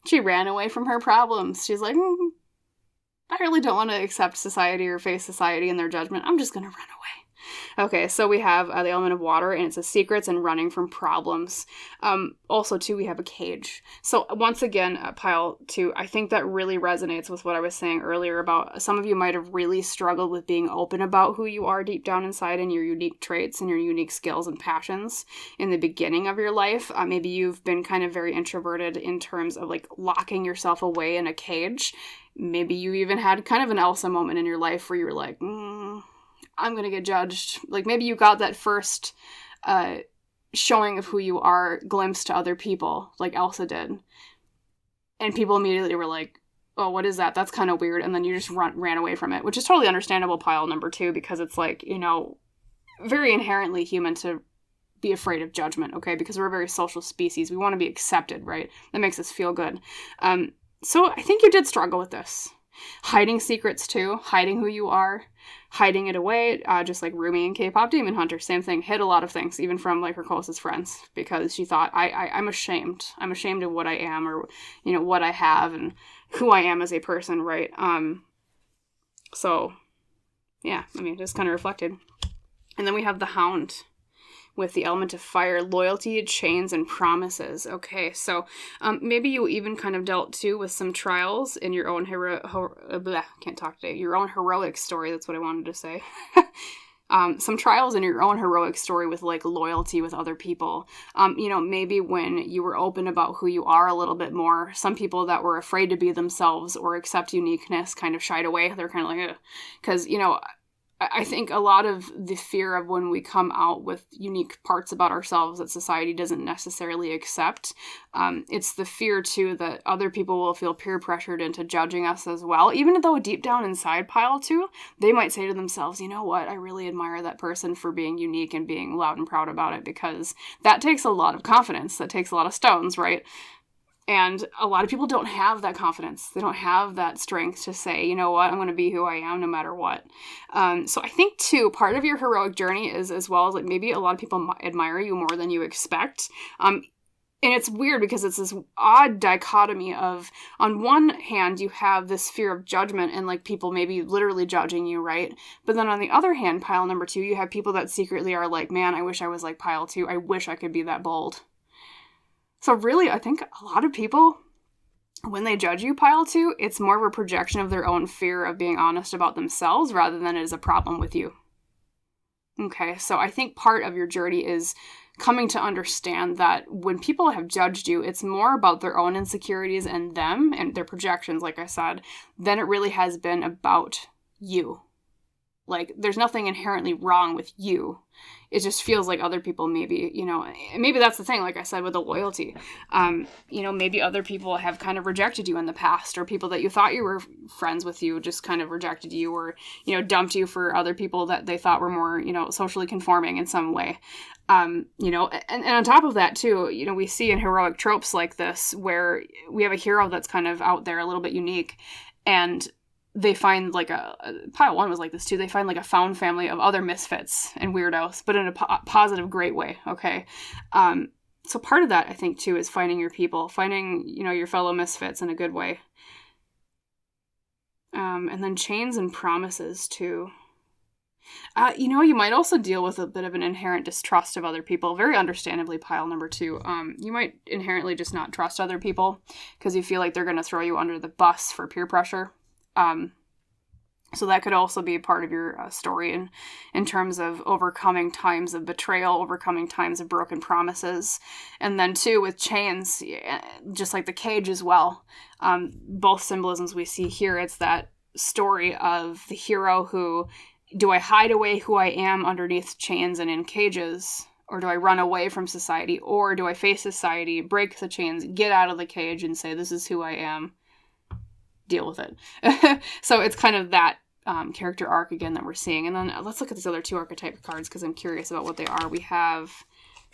She ran away from her problems. She's like, I really don't want to accept society or face society and their judgment. I'm just going to run away. Okay, so we have the element of water, and it's a secrets and running from problems. Also, too, we have a cage. So once again, pile 2, I think that really resonates with what I was saying earlier about some of you might have really struggled with being open about who you are deep down inside and your unique traits and your unique skills and passions in the beginning of your life. Maybe you've been kind of very introverted in terms of like locking yourself away in a cage. Maybe you even had kind of an Elsa moment in your life where you were like, I'm going to get judged. Like maybe you got that first showing of who you are, glimpse to other people, like Elsa did. And people immediately were like, oh, what is that? That's kind of weird. And then you just ran away from it, which is totally understandable, pile number 2, because it's like, very inherently human to be afraid of judgment, okay? Because we're a very social species. We want to be accepted, right? That makes us feel good. So I think you did struggle with this. Hiding secrets too, hiding who you are, hiding it away, just like Rumi and K-pop Demon Hunter, same thing, hid a lot of things, even from like her closest friends, because she thought, I'm ashamed of what I am, or, what I have, and who I am as a person, right? So, yeah, just kind of reflected. And then we have the Hound, with the element of fire, loyalty, chains, and promises. Okay, so maybe you even kind of dealt too with some trials in your own your own heroic story. That's what I wanted to say. Some trials in your own heroic story with like loyalty with other people. Maybe when you were open about who you are a little bit more, some people that were afraid to be themselves or accept uniqueness kind of shied away. They're kind of like, because, I think a lot of the fear of when we come out with unique parts about ourselves that society doesn't necessarily accept, it's the fear, too, that other people will feel peer pressured into judging us as well. Even though deep down inside, pile 2, they might say to themselves, you know what, I really admire that person for being unique and being loud and proud about it, because that takes a lot of confidence. That takes a lot of stones, right? And a lot of people don't have that confidence. They don't have that strength to say, you know what, I'm going to be who I am no matter what. So I think, too, part of your heroic journey is as well as like maybe a lot of people admire you more than you expect. And it's weird because it's this odd dichotomy of, on one hand, you have this fear of judgment and like people maybe literally judging you, right? But then on the other hand, pile number 2, you have people that secretly are like, man, I wish I was like pile 2. I wish I could be that bold. So really, I think a lot of people, when they judge you, pile 2, it's more of a projection of their own fear of being honest about themselves rather than it is a problem with you. Okay, so I think part of your journey is coming to understand that when people have judged you, it's more about their own insecurities and them and their projections, like I said, than it really has been about you. Like, there's nothing inherently wrong with you. It just feels like other people maybe, maybe that's the thing, like I said, with the loyalty. Maybe other people have kind of rejected you in the past, or people that you thought you were friends with you just kind of rejected you, or, dumped you for other people that they thought were more, socially conforming in some way. And on top of that too, we see in heroic tropes like this, where we have a hero that's kind of out there, a little bit unique, and they find like pile 1 was like this too. They find like a found family of other misfits and weirdos, but in a positive, great way. Okay. So part of that, I think too, is finding your people, finding, your fellow misfits in a good way. And then chains and promises too. You might also deal with a bit of an inherent distrust of other people, very understandably, pile number 2. You might inherently just not trust other people because you feel like they're going to throw you under the bus for peer pressure. So that could also be part of your story in terms of overcoming times of betrayal, overcoming times of broken promises. And then too, with chains, just like the cage as well, both symbolisms we see here, it's that story of the hero who, do I hide away who I am underneath chains and in cages, or do I run away from society, or do I face society, break the chains, get out of the cage and say, this is who I am? deal with it. So it's kind of that character arc again that we're seeing. And then let's look at these other 2 archetype cards because I'm curious about what they are. We have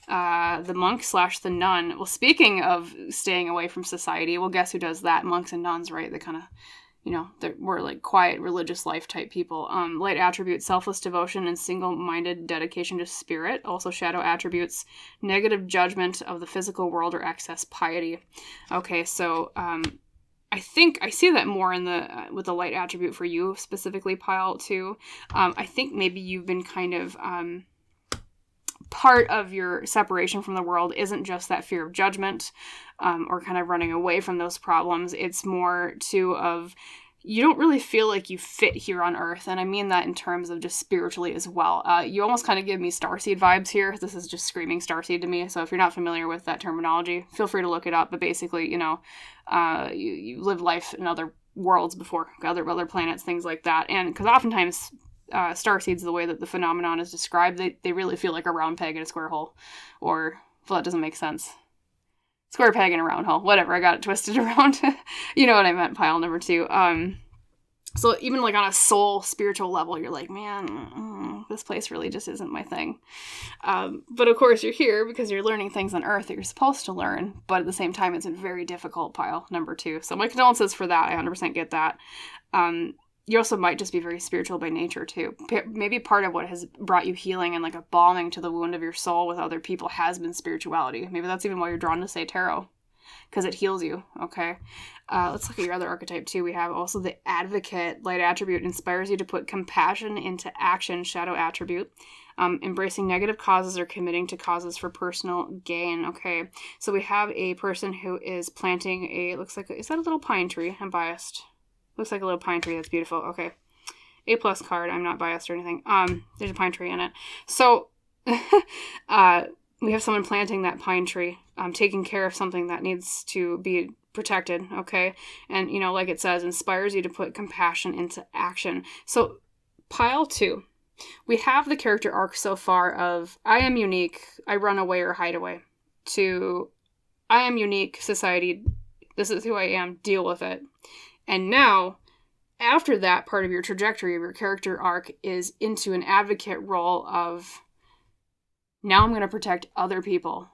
the monk / the nun. Well, speaking of staying away from society, well, guess who does that? Monks and nuns, right? They kind of, we're like quiet, religious life type people. Light attributes, selfless devotion and single-minded dedication to spirit. Also shadow attributes, negative judgment of the physical world or excess piety. Okay, so I think I see that more in the with the light attribute for you specifically, Pile, too. I think maybe you've been kind of part of your separation from the world isn't just that fear of judgment or kind of running away from those problems. It's more too of you don't really feel like you fit here on Earth. And I mean that in terms of just spiritually as well. You almost kind of give me starseed vibes here. This is just screaming starseed to me. So if you're not familiar with that terminology, feel free to look it up. But basically, you live life in other worlds before other planets, things like that. And because oftentimes starseeds, the way that the phenomenon is described, they really feel like a round peg in a square hole. Or, well, that doesn't make sense. Square peg in a round hole. Whatever, I got it twisted around. You know what I meant, Pile number 2. So even like on a soul spiritual level, you're like, man, this place really just isn't my thing. But of course you're here because you're learning things on Earth that you're supposed to learn. But at the same time, it's a very difficult, Pile number 2. So my condolences for that. I 100% get that. You also might just be very spiritual by nature, too. Maybe part of what has brought you healing and like a balming to the wound of your soul with other people has been spirituality. Maybe that's even why you're drawn to, say, tarot, because it heals you, okay? Let's look at your other archetype, too. We have also the advocate. Light attribute inspires you to put compassion into action, shadow attribute. Embracing negative causes or committing to causes for personal gain, okay? So we have a person who is planting is that a little pine tree? I'm biased. Looks like a little pine tree. That's beautiful. Okay. A+ card. I'm not biased or anything. There's a pine tree in it. So, we have someone planting that pine tree, taking care of something that needs to be protected, okay? And, like it says, inspires you to put compassion into action. So, Pile 2. We have the character arc so far of, I am unique, I run away or hide away, to, I am unique, society, this is who I am, deal with it. And now, after that part of your trajectory of your character arc is into an advocate role of, now I'm going to protect other people.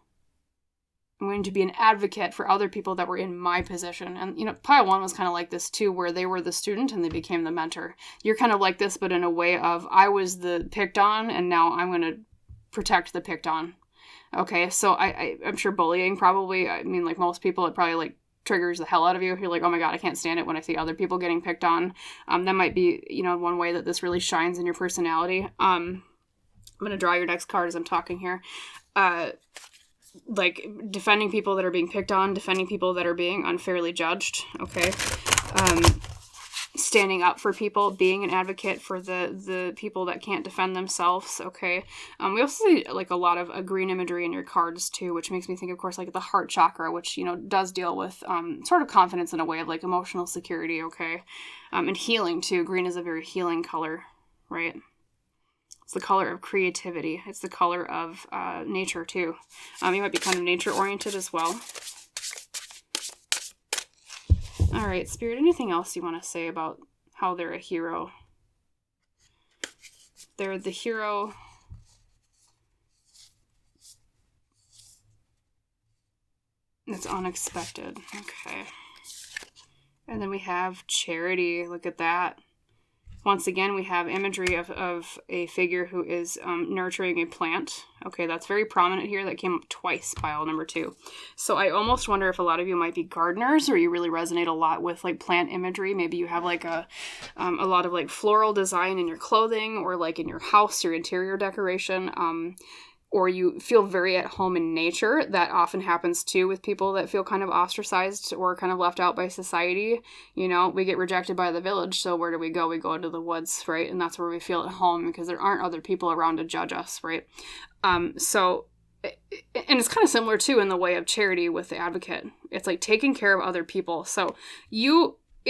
I'm going to be an advocate for other people that were in my position. And, Pile 1 was kind of like this too, where they were the student and they became the mentor. You're kind of like this, but in a way of, I was the picked on, and now I'm going to protect the picked on. Okay, so I'm sure bullying probably, like most people, it probably like triggers the hell out of you. You're like, oh my god, I can't stand it when I see other people getting picked on. That might be, one way that this really shines in your personality. I'm going to draw your next card as I'm talking here. Like, defending people that are being picked on, defending people that are being unfairly judged, okay? Standing up for people, being an advocate for the people that can't defend themselves, okay? We also see, like, a lot of green imagery in your cards, too, which makes me think, of course, like, the heart chakra, which, does deal with sort of confidence in a way of, like, emotional security, okay? And healing, too. Green is a very healing color, right? It's the color of creativity. It's the color of nature, too. You might be kind of nature-oriented as well. All right, Spirit, anything else you want to say about how they're a hero? They're the hero. It's unexpected. Okay. And then we have charity. Look at that. Once again, we have imagery of a figure who is nurturing a plant. Okay, that's very prominent here. That came up twice, Pile number 2. So I almost wonder if a lot of you might be gardeners, or you really resonate a lot with like plant imagery. Maybe you have like a lot of like floral design in your clothing, or like in your house, your interior decoration. Or you feel very at home in nature. That often happens too with people that feel kind of ostracized or kind of left out by society. We get rejected by the village, so where do we go? We go into the woods, right? And that's where we feel at home because there aren't other people around to judge us, right? And it's kind of similar too in the way of charity with the advocate. It's like taking care of other people. So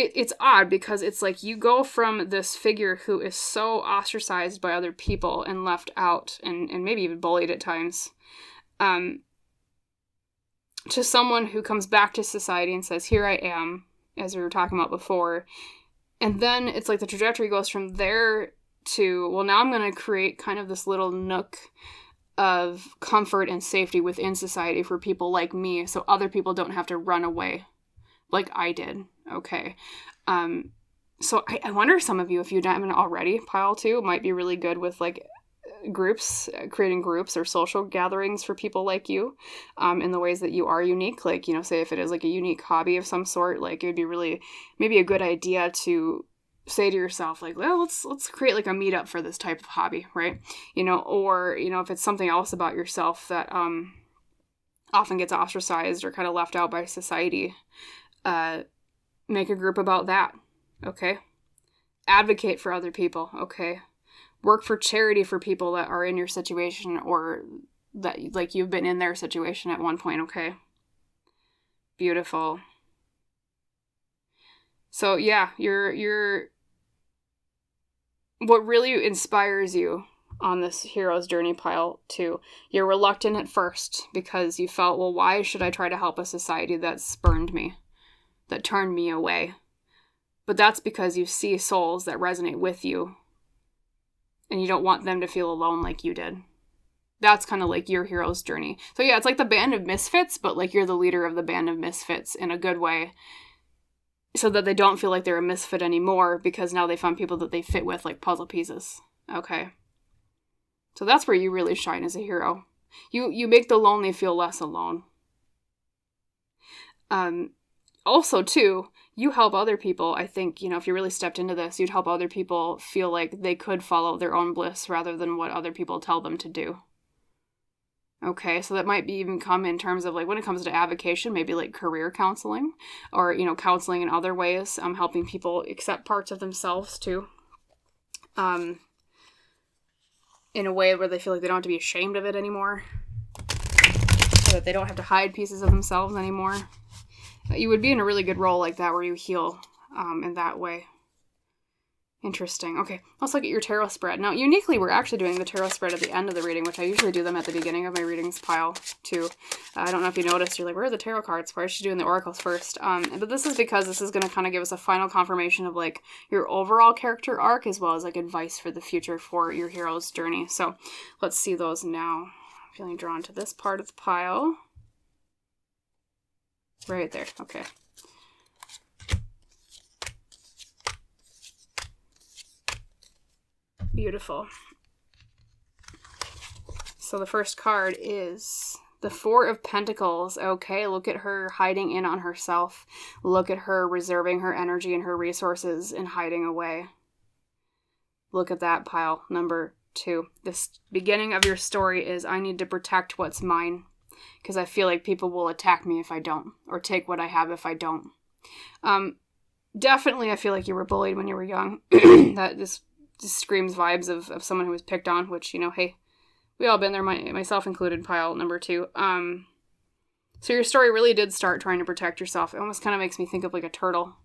it's odd because it's like you go from this figure who is so ostracized by other people and left out and maybe even bullied at times, to someone who comes back to society and says, here I am, as we were talking about before. And then it's like the trajectory goes from there to, well, now I'm going to create kind of this little nook of comfort and safety within society for people like me, so other people don't have to run away like I did. Okay. So I wonder if some of you, if you haven't already, pile two, might be really good with like groups, creating groups or social gatherings for people like you, in the ways that you are unique. Like, you know, say if it is like a unique hobby of some sort, like it would be really maybe a good idea to say to yourself, like, well, let's create like a meetup for this type of hobby, right? You know, or, you know, if it's something else about yourself that often gets ostracized or kind of left out by society, make a group about that. Okay. Advocate for other people. Okay. Work for charity for people that are in your situation or that like you've been in their situation at one point. Okay. Beautiful. So yeah, you're what really inspires you on this hero's journey pile too. You're reluctant at first because you felt, well, why should I try to help a society that spurned me, that turned me away? But that's because you see souls that resonate with you and you don't want them to feel alone like you did. That's kind of like your hero's journey. So yeah, it's like the band of misfits, but like you're the leader of the band of misfits in a good way, so that they don't feel like they're a misfit anymore because now they found people that they fit with like puzzle pieces. Okay. So that's where you really shine as a hero. You make the lonely feel less alone. Also, too, you help other people. I think, you know, if you really stepped into this, you'd help other people feel like they could follow their own bliss rather than what other people tell them to do. Okay, so that might be even come in terms of like when it comes to avocation, maybe like career counseling or, you know, counseling in other ways, helping people accept parts of themselves too. In a way where they feel like they don't have to be ashamed of it anymore, so that they don't have to hide pieces of themselves anymore. You would be in a really good role like that where you heal in that way. Interesting. Okay, let's look at your tarot spread. Now, uniquely, we're actually doing the tarot spread at the end of the reading, which I usually do them at the beginning of my readings pile, too. I don't know if you noticed, you're like, where are the tarot cards? Why is she doing the oracles first? But this is because this is going to kind of give us a final confirmation of, like, your overall character arc, as well as, like, advice for the future for your hero's journey. So, let's see those now. I'm feeling drawn to this part of the pile. Right there. Okay. Beautiful. So the first card is the Four of Pentacles. Okay, look at her hiding in on herself. Look at her reserving her energy and her resources and hiding away. Look at that pile. Number 2. This beginning of your story is, I need to protect what's mine because I feel like people will attack me if I don't, or take what I have if I don't. Definitely I feel like you were bullied when you were young. That just screams vibes of someone who was picked on, which, you know, hey, we all been there, myself included, pile number 2. So your story really did start trying to protect yourself. It almost kind of makes me think of like a turtle,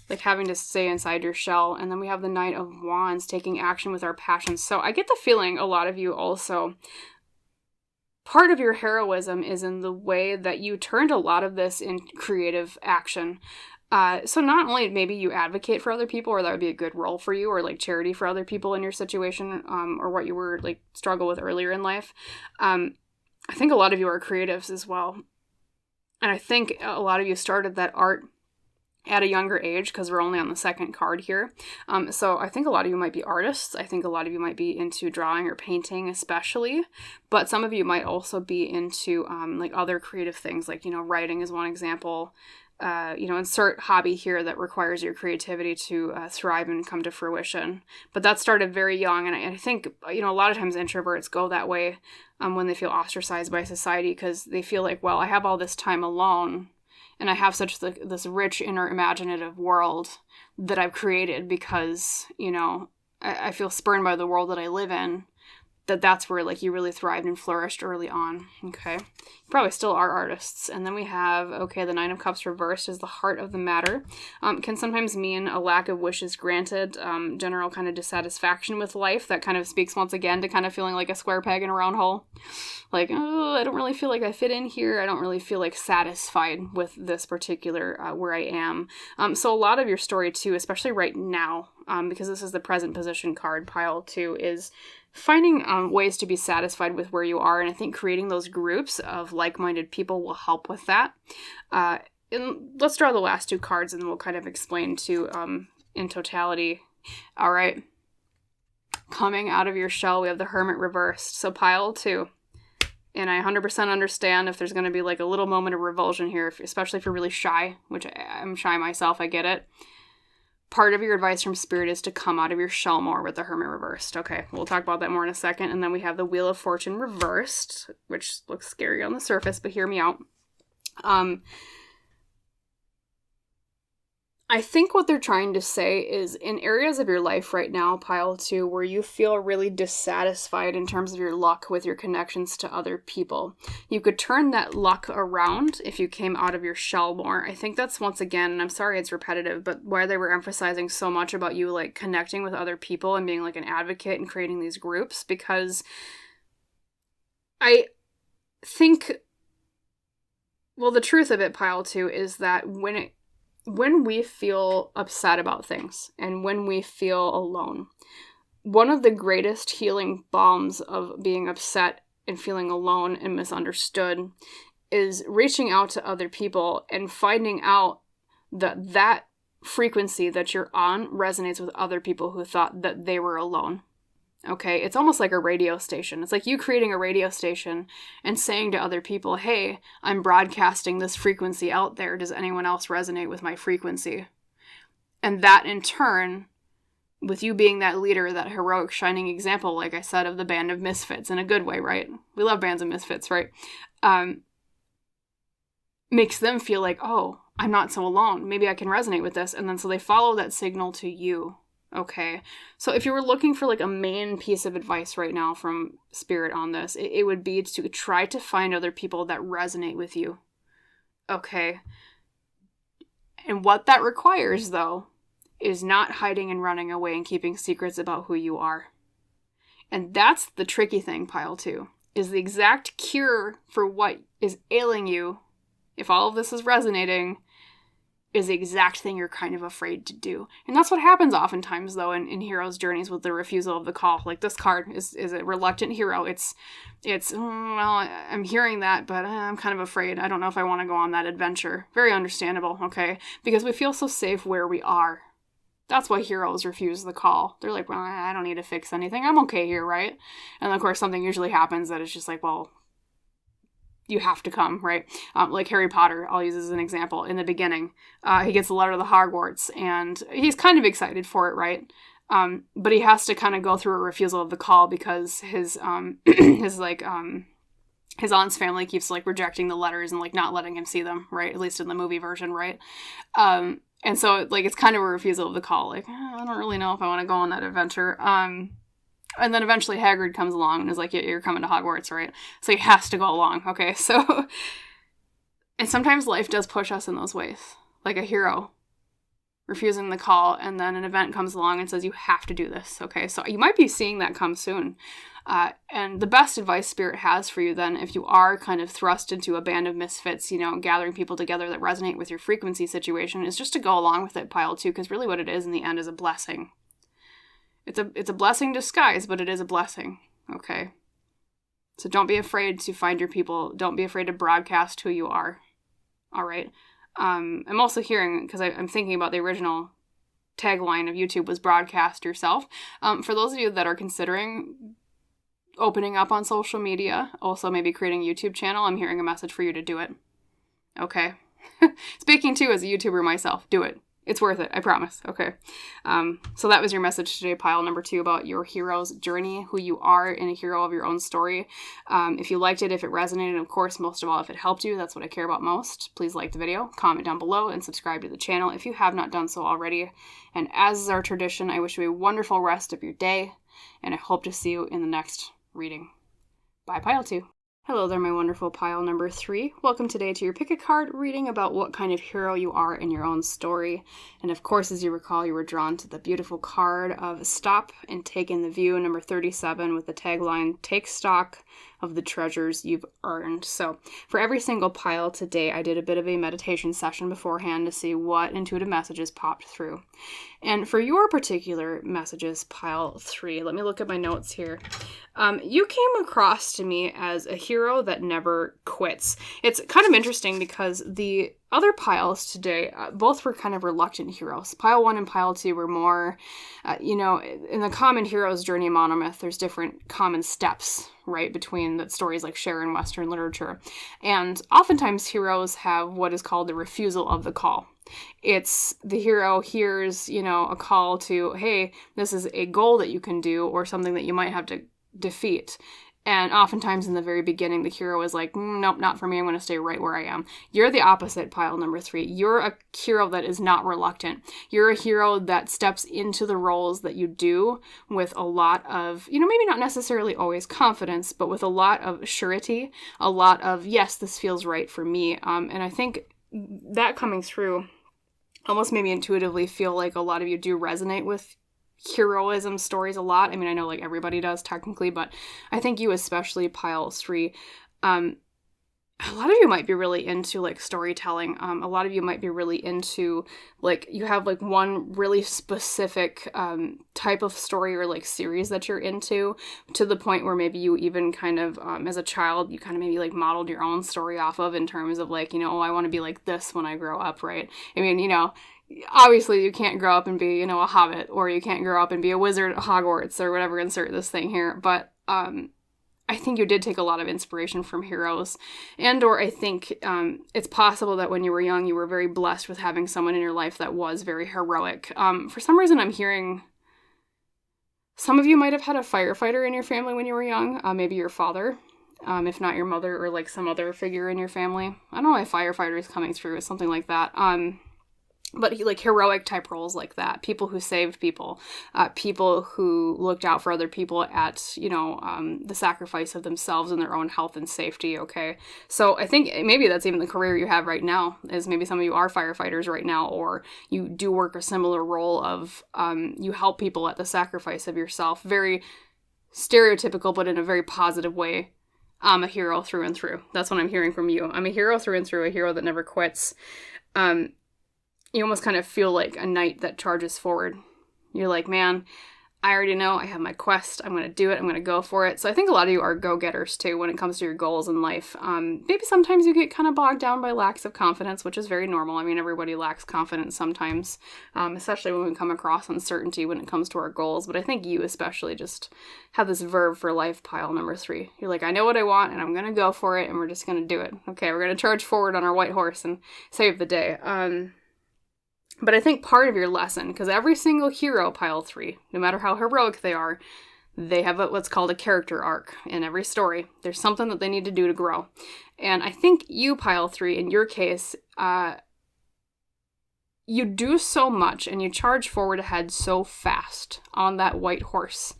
like having to stay inside your shell. And then we have the Knight of Wands, taking action with our passions. So I get the feeling a lot of you also, part of your heroism is in the way that you turned a lot of this in creative action. So not only maybe you advocate for other people, or that would be a good role for you, or like charity for other people in your situation, or what you were like struggle with earlier in life. I think a lot of you are creatives as well. And I think a lot of you started that art at a younger age, because we're only on the second card here. So I think a lot of you might be artists. I think a lot of you might be into drawing or painting especially, but some of you might also be into like other creative things, like, you know, writing is one example. You know, insert hobby here that requires your creativity to thrive and come to fruition. But that started very young, and I think, you know, a lot of times introverts go that way when they feel ostracized by society, because they feel like, well, I have all this time alone, and I have such this rich inner imaginative world that I've created because, you know, I feel spurned by the world that I live in. that's where like you really thrived and flourished early on. Okay. You probably still are artists. And then we have, okay, the Nine of Cups reversed is the heart of the matter. Can sometimes mean a lack of wishes granted, general kind of dissatisfaction with life. That kind of speaks once again to kind of feeling like a square peg in a round hole. Like, oh, I don't really feel like I fit in here. I don't really feel like satisfied with this particular where I am. So a lot of your story too, especially right now, because this is the present position card, pile 2, is finding ways to be satisfied with where you are. And I think creating those groups of like-minded people will help with that. And let's draw the last 2 cards and then we'll kind of explain to in totality. All right. Coming out of your shell, we have the Hermit reversed. So pile 2. And I 100% understand if there's going to be like a little moment of revulsion here, especially if you're really shy, which I'm shy myself, I get it. Part of your advice from Spirit is to come out of your shell more with the Hermit reversed. Okay, we'll talk about that more in a second. And then we have the Wheel of Fortune reversed, which looks scary on the surface, but hear me out. I think what they're trying to say is in areas of your life right now, pile 2, where you feel really dissatisfied in terms of your luck with your connections to other people, you could turn that luck around if you came out of your shell more. I think that's, once again, and I'm sorry it's repetitive, but where they were emphasizing so much about you like connecting with other people and being like an advocate and creating these groups, because I think, well, the truth of it, pile 2, is that when we feel upset about things and when we feel alone, one of the greatest healing balms of being upset and feeling alone and misunderstood is reaching out to other people and finding out that that frequency that you're on resonates with other people who thought that they were alone. Okay, it's almost like a radio station. It's like you creating a radio station and saying to other people, hey, I'm broadcasting this frequency out there. Does anyone else resonate with my frequency? And that in turn, with you being that leader, that heroic shining example, like I said, of the band of misfits in a good way, right? We love bands of misfits, right? Makes them feel like, oh, I'm not so alone. Maybe I can resonate with this. And then so they follow that signal to you. Okay, so if you were looking for like a main piece of advice right now from Spirit on this, it would be to try to find other people that resonate with you. Okay, and what that requires, though, is not hiding and running away and keeping secrets about who you are. And that's the tricky thing, pile 2, is the exact cure for what is ailing you, if all of this is resonating, is the exact thing you're kind of afraid to do. And that's what happens oftentimes, though, in heroes' journeys with the refusal of the call. Like this card is a reluctant hero. It's well, I'm hearing that, but I'm kind of afraid. I don't know if I want to go on that adventure. Very understandable, okay? Because we feel so safe where we are. That's why heroes refuse the call. They're like, well, I don't need to fix anything. I'm okay here, right? And of course, something usually happens that is just like, well, you have to come, right? Like Harry Potter, I'll use as an example. In the beginning, he gets a letter to the Hogwarts, and he's kind of excited for it, right? But he has to kind of go through a refusal of the call because his aunt's family keeps like rejecting the letters and like not letting him see them, right? At least in the movie version, right? And so like it's kind of a refusal of the call. Like, I don't really know if I want to go on that adventure. And then eventually Hagrid comes along and is like, you're coming to Hogwarts, right? So he has to go along, okay? So, and sometimes life does push us in those ways. Like a hero refusing the call, and then an event comes along and says, you have to do this, okay? So you might be seeing that come soon. And the best advice Spirit has for you then, if you are kind of thrust into a band of misfits, you know, gathering people together that resonate with your frequency situation, is just to go along with it, pile 2, because really what it is in the end is a blessing. It's a blessing disguised, but it is a blessing, okay? So don't be afraid to find your people. Don't be afraid to broadcast who you are, all right? I'm also hearing, because I'm thinking about the original tagline of YouTube was broadcast yourself. For those of you that are considering opening up on social media, also maybe creating a YouTube channel, I'm hearing a message for you to do it, okay? Speaking too as a YouTuber myself, do it. It's worth it, I promise, okay? So that was your message today, pile number 2, about your hero's journey, who you are in a hero of your own story. If you liked it, if it resonated, and of course, most of all, if it helped you, that's what I care about most. Please like the video, comment down below, and subscribe to the channel if you have not done so already. And as is our tradition, I wish you a wonderful rest of your day, and I hope to see you in the next reading. Bye, pile 2. Hello there, my wonderful pile number 3. Welcome today to your pick a card reading about what kind of hero you are in your own story. And of course, as you recall, you were drawn to the beautiful card of Stop and Take in the View, number 37, with the tagline, Take Stock of the Treasures You've Earned. So for every single pile today, I did a bit of a meditation session beforehand to see what intuitive messages popped through. And for your particular messages, pile 3, let me look at my notes here. You came across to me as a hero that never quits. It's kind of interesting because the other piles today, both were kind of reluctant heroes. Pile 1 and pile 2 were more, in the common hero's journey monomyth, there's different common steps, right, between the stories like share in Western literature. And oftentimes heroes have what is called the refusal of the call. It's the hero hears, a call to, hey, this is a goal that you can do or something that you might have to defeat. And oftentimes in the very beginning, the hero is like, nope, not for me. I'm going to stay right where I am. You're the opposite, pile number 3. You're a hero that is not reluctant. You're a hero that steps into the roles that you do with a lot of, maybe not necessarily always confidence, but with a lot of surety, a lot of, yes, this feels right for me. And I think that coming through almost made me intuitively feel like a lot of you do resonate with heroism stories a lot. I mean, I know like everybody does technically, but I think you especially, pile 3, a lot of you might be really into like storytelling. A lot of you might be really into like, you have like one really specific type of story or like series that you're into, to the point where maybe you even kind of, as a child, you kind of maybe like modeled your own story off of, in terms of like, oh, I want to be like this when I grow up, right? I mean, obviously you can't grow up and be, a hobbit, or you can't grow up and be a wizard at Hogwarts or whatever, insert this thing here. But I think you did take a lot of inspiration from heroes. Or I think it's possible that when you were young, you were very blessed with having someone in your life that was very heroic. For some reason, I'm hearing some of you might have had a firefighter in your family when you were young, maybe your father. If not your mother, or like some other figure in your family. I don't know why firefighter is coming through, or something like that. But like heroic type roles like that, people who saved people, people who looked out for other people at, the sacrifice of themselves and their own health and safety, okay? So I think maybe that's even the career you have right now, is maybe some of you are firefighters right now, or you do work a similar role of, you help people at the sacrifice of yourself. Very stereotypical, but in a very positive way. I'm a hero through and through. That's what I'm hearing from you. I'm a hero through and through, a hero that never quits. You almost kind of feel like a knight that charges forward. You're like, man, I already know I have my quest. I'm going to do it. I'm going to go for it. So I think a lot of you are go-getters too when it comes to your goals in life. Maybe sometimes you get kind of bogged down by lacks of confidence, which is very normal. I mean, everybody lacks confidence sometimes, especially when we come across uncertainty when it comes to our goals. But I think you especially just have this verve for life, pile number 3. You're like, I know what I want and I'm going to go for it, and we're just going to do it. Okay, we're going to charge forward on our white horse and save the day. But I think part of your lesson, because every single hero, pile 3, no matter how heroic they are, they have what's called a character arc in every story. There's something that they need to do to grow. And I think you, pile 3, in your case, you do so much and you charge forward ahead so fast on that white horse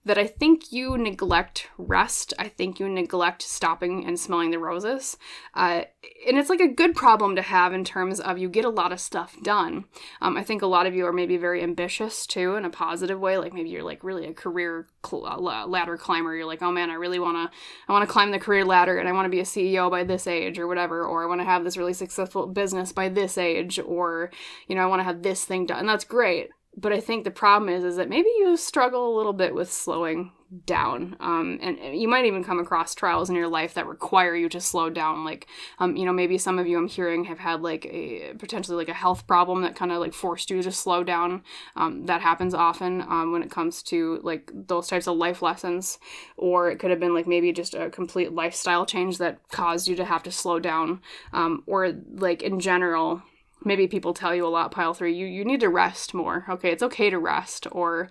that I think you neglect rest. I think you neglect stopping and smelling the roses. And it's like a good problem to have in terms of you get a lot of stuff done. I think a lot of you are maybe very ambitious too, in a positive way. Like maybe you're like really a career ladder climber. You're like, oh man, I want to climb the career ladder and I want to be a CEO by this age or whatever. Or I want to have this really successful business by this age. Or, I want to have this thing done. And that's great. But I think the problem is that maybe you struggle a little bit with slowing down. And you might even come across trials in your life that require you to slow down. Like, maybe some of you I'm hearing have had like potentially like a health problem that kind of like forced you to slow down. That happens often when it comes to like those types of life lessons. Or it could have been like maybe just a complete lifestyle change that caused you to have to slow down. Or like in general, maybe people tell you a lot, pile 3, you need to rest more. Okay, it's okay to rest. Or,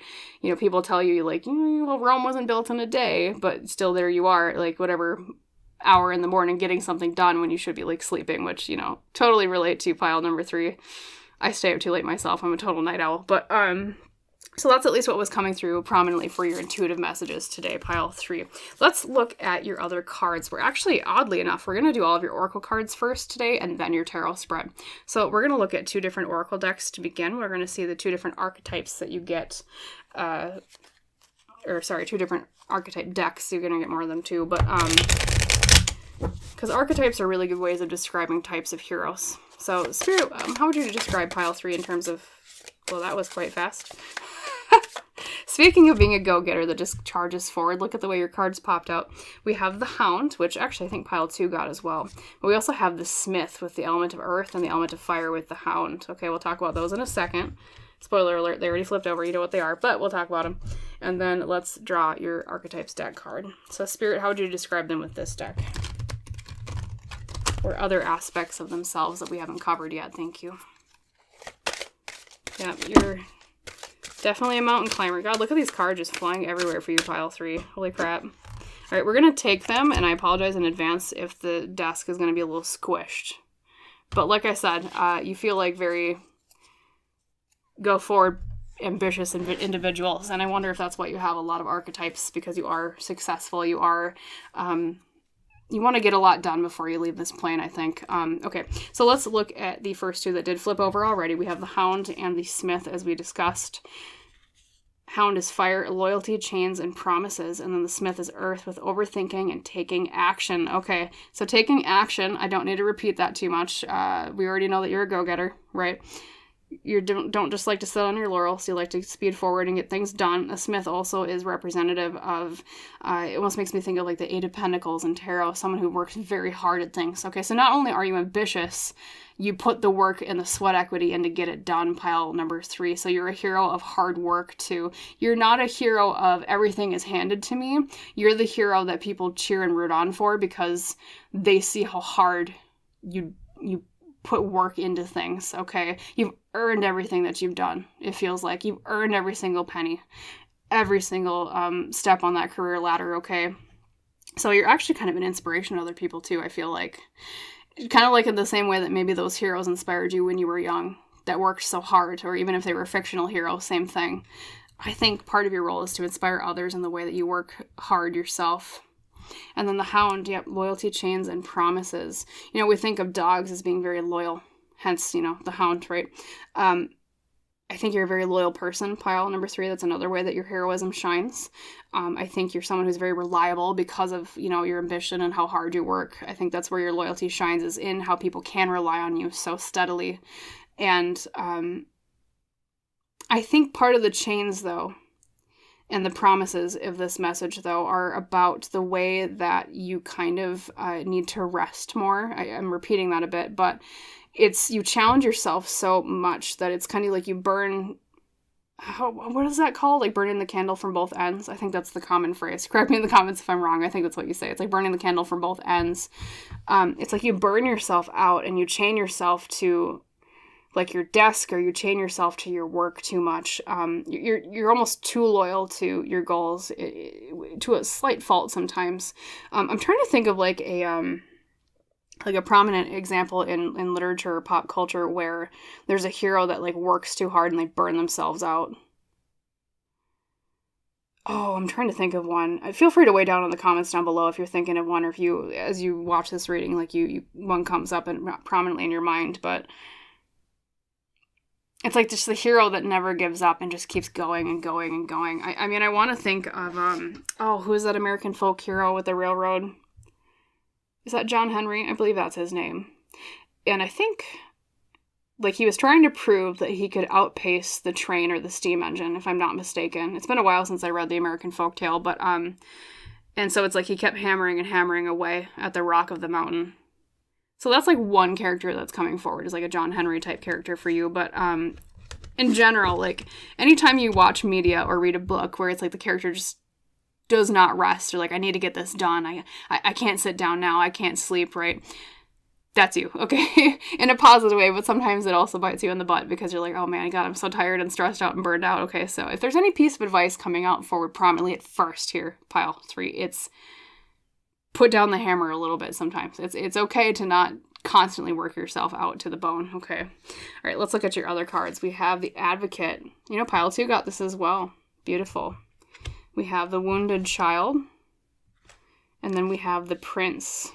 people tell you like, well, Rome wasn't built in a day, but still there you are, like whatever hour in the morning getting something done when you should be like sleeping, which, totally relate to pile number 3. I stay up too late myself. I'm a total night owl. But So that's at least what was coming through prominently for your intuitive messages today, pile 3. Let's look at your other cards. We're actually, oddly enough, we're going to do all of your oracle cards first today and then your tarot spread. So we're going to look at 2 different oracle decks to begin. We're going to see the 2 different archetypes that you get, 2 different archetype decks. You're going to get more of them too, but because archetypes are really good ways of describing types of heroes. So Spirit, how would you describe pile 3 in terms of, well, that was quite fast. Speaking of being a go-getter that just charges forward, look at the way your cards popped out. We have the Hound, which actually I think pile 2 got as well. But we also have the Smith with the element of earth and the element of fire with the Hound. Okay, we'll talk about those in a second. Spoiler alert, they already flipped over, you know what they are, but we'll talk about them. And then let's draw your Archetypes deck card. So Spirit, how would you describe them with this deck? Or other aspects of themselves that we haven't covered yet, thank you. Yeah, you're definitely a mountain climber. God, look at these cards just flying everywhere for you, pile 3. Holy crap. All right, we're going to take them, and I apologize in advance if the desk is going to be a little squished. But like I said, you feel like very go forward, ambitious individuals, and I wonder if that's why you have a lot of archetypes, because you are successful, you are... you want to get a lot done before you leave this plane, I think. Okay, so let's look at the first 2 that did flip over already. We have the Hound and the Smith, as we discussed. Hound is fire, loyalty, chains, and promises. And then the Smith is earth with overthinking and taking action. Okay, so taking action, I don't need to repeat that too much. We already know that you're a go-getter, right? You don't just like to sit on your laurels. You like to speed forward and get things done. A Smith also is representative of, it almost makes me think of like the 8 of Pentacles in tarot, someone who works very hard at things. Okay, so not only are you ambitious, you put the work and the sweat equity in to get it done, pile number 3. So you're a hero of hard work too. You're not a hero of everything is handed to me. You're the hero that people cheer and root on for because they see how hard you put work into things, okay? You've earned everything that you've done. It feels like you've earned every single penny, every single step on that career ladder, okay? So you're actually kind of an inspiration to other people too, I feel like. Kind of like in the same way that maybe those heroes inspired you when you were young, that worked so hard, or even if they were fictional heroes, same thing. I think part of your role is to inspire others in the way that you work hard yourself. And then the Hound, yep, loyalty, chains, and promises. You know, we think of dogs as being very loyal, hence, you know, the Hound, right? I think you're a very loyal person, pile number 3. That's another way that your heroism shines. I think you're someone who's very reliable because of, you know, your ambition and how hard you work. I think that's where your loyalty shines, is in how people can rely on you so steadily. And I think part of the chains, though, and the promises of this message, though, are about the way that you kind of need to rest more. I'm repeating that a bit, but it's you challenge yourself so much that it's kind of like you burn... what is that called? Like burning the candle from both ends? I think that's the common phrase. Correct me in the comments if I'm wrong. I think that's what you say. It's like burning the candle from both ends. It's like you burn yourself out and you chain yourself to... like your desk, or you chain yourself to your work too much. You're almost too loyal to your goals, to a slight fault sometimes. I'm trying to think of like a prominent example in literature or pop culture where there's a hero that like works too hard and they burn themselves out. Oh, I'm trying to think of one. Feel free to weigh down in the comments down below if you're thinking of one, or if you, as you watch this reading, like you one comes up and prominently in your mind, but it's like just the hero that never gives up and just keeps going and going and going. I mean, I want to think of, who is that American folk hero with the railroad? Is that John Henry? I believe that's his name. And I think, like, he was trying to prove that he could outpace the train or the steam engine, if I'm not mistaken. It's been a while since I read the American folktale, but, and so it's like he kept hammering and hammering away at the rock of the mountain. So that's like one character that's coming forward, is like a John Henry type character for you. But in general, like anytime you watch media or read a book where it's like the character just does not rest, or like, I need to get this done. I can't sit down now. I can't sleep, right? That's you, okay? In a positive way, but sometimes it also bites you in the butt because you're like, oh man, God, I'm so tired and stressed out and burned out. Okay, so if there's any piece of advice coming out forward prominently at first here, pile 3, it's put down the hammer a little bit sometimes. It's okay to not constantly work yourself out to the bone. Okay. All right, let's look at your other cards. We have the Advocate. You know, pile 2 got this as well. Beautiful. We have the Wounded Child. And then we have the Prince.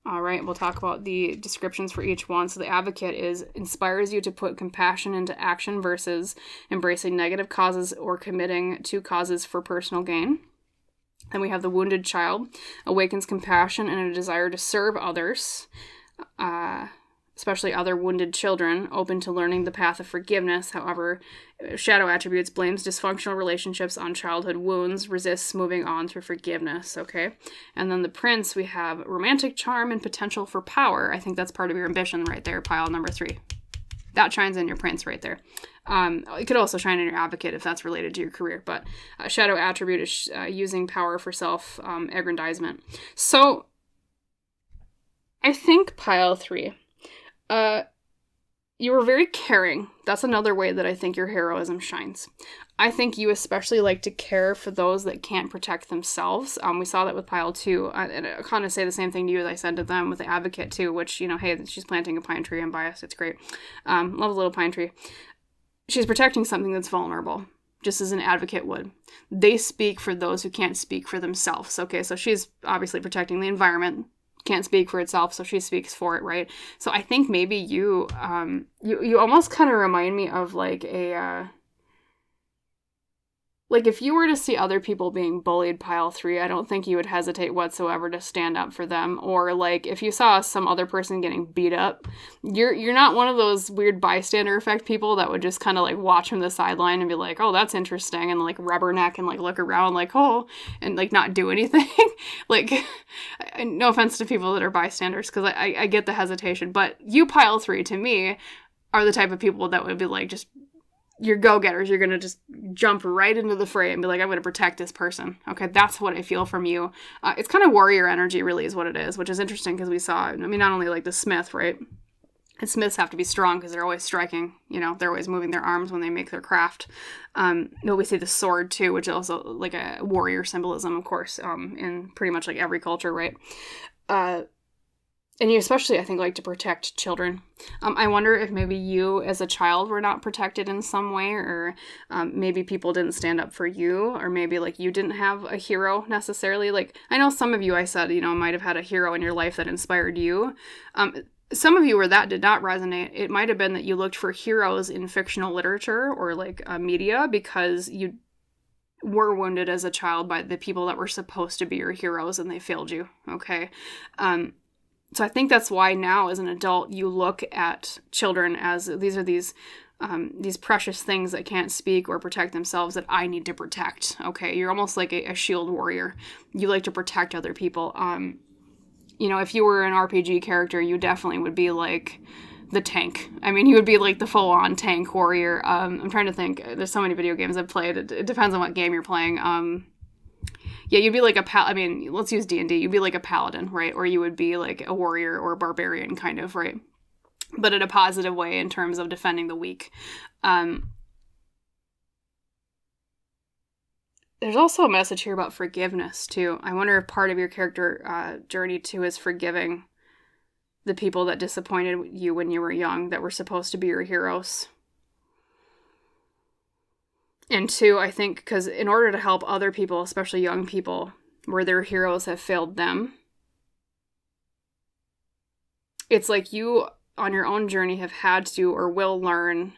All right, we'll talk about the descriptions for each one. So the Advocate inspires you to put compassion into action versus embracing negative causes or committing to causes for personal gain. Then we have the Wounded Child, awakens compassion and a desire to serve others, especially other wounded children, open to learning the path of forgiveness. However, shadow attributes, blames dysfunctional relationships on childhood wounds, resists moving on through forgiveness, okay? And then the Prince, we have romantic charm and potential for power. I think that's part of your ambition right there, pile number 3. That shines in your Prince right there. It could also shine in your Advocate if that's related to your career, but shadow attribute is using power for self-aggrandizement. So I think pile 3, you were very caring. That's another way that I think your heroism shines. I think you especially like to care for those that can't protect themselves. We saw that with pile 2. And I kind of say the same thing to you as I said to them with the Advocate too, which, you know, hey, she's planting a pine tree. I'm biased. It's great. Love a little pine tree. She's protecting something that's vulnerable, just as an Advocate would. They speak for those who can't speak for themselves. Okay, so she's obviously protecting the environment. Can't speak for itself, so she speaks for it, right? So I think maybe you almost kind of remind me of like a like if you were to see other people being bullied, pile 3, I don't think you would hesitate whatsoever to stand up for them. Or like if you saw some other person getting beat up, you're not one of those weird bystander effect people that would just kind of like watch from the sideline and be like, oh, that's interesting, and like rubberneck and like look around like, oh, and like not do anything. Like, no offense to people that are bystanders, because I get the hesitation, but you, pile 3, to me are the type of people that would be like, just, you're go-getters. You're going to just jump right into the fray and be like, I'm going to protect this person. Okay, that's what I feel from you. It's kind of warrior energy, really, is what it is, which is interesting because we saw, I mean, not only like the smith, right? And smiths have to be strong because they're always striking, you know, they're always moving their arms when they make their craft. We see the sword, too, which is also like a warrior symbolism, of course, in pretty much like every culture, right? And you especially, I think, like to protect children. I wonder if maybe you as a child were not protected in some way, or maybe people didn't stand up for you, or maybe like you didn't have a hero necessarily. Like, I know some of you, I said, you know, might have had a hero in your life that inspired you. Some of you where that did not resonate, it might have been that you looked for heroes in fictional literature or like media because you were wounded as a child by the people that were supposed to be your heroes and they failed you, okay? So I think that's why now, as an adult, you look at children as these precious things that can't speak or protect themselves that I need to protect. Okay, you're almost like a shield warrior. You like to protect other people. You know, if you were an RPG character, you definitely would be like the tank. I mean, you would be like the full-on tank warrior. I'm trying to think. There's so many video games I've played. It depends on what game you're playing. Yeah, you'd be like I mean, let's use D&D. You'd be like a paladin, right? Or you would be like a warrior or a barbarian, kind of, right? But in a positive way in terms of defending the weak. There's also a message here about forgiveness, too. I wonder if part of your character journey, too, is forgiving the people that disappointed you when you were young, that were supposed to be your heroes. And 2, I think, because in order to help other people, especially young people, where their heroes have failed them, it's like you, on your own journey, have had to or will learn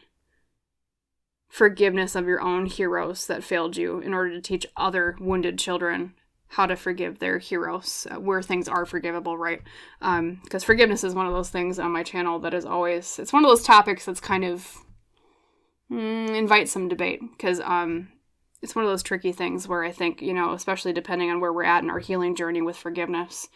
forgiveness of your own heroes that failed you in order to teach other wounded children how to forgive their heroes, where things are forgivable, right? Because forgiveness is one of those things on my channel that is always, it's one of those topics that's kind of invite some debate, because it's one of those tricky things where I think, you know, especially depending on where we're at in our healing journey with forgiveness,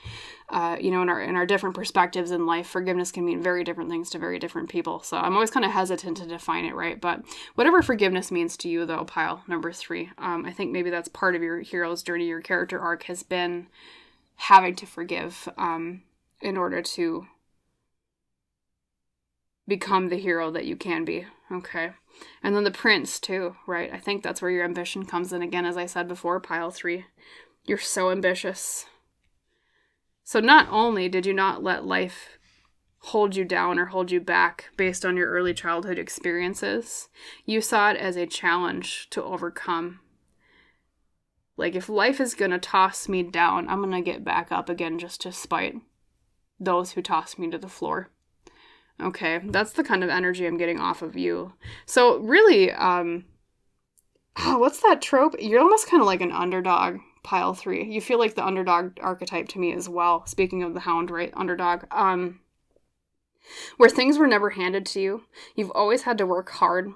you know, in our different perspectives in life, forgiveness can mean very different things to very different people. So I'm always kind of hesitant to define it, right? But whatever forgiveness means to you, though, pile number 3, I think maybe that's part of your hero's journey. Your character arc has been having to forgive in order to become the hero that you can be. Okay. And then the Prince, too, right? I think that's where your ambition comes in again, as I said before, pile 3. You're so ambitious. So not only did you not let life hold you down or hold you back based on your early childhood experiences. You saw it as a challenge to overcome. Like, if life is going to toss me down, I'm going to get back up again just to spite those who toss me to the floor. Okay, that's the kind of energy I'm getting off of you. So really, what's that trope? You're almost kind of like an underdog, pile 3. You feel like the underdog archetype to me as well. Speaking of the hound, right? Underdog. Where things were never handed to you. You've always had to work hard.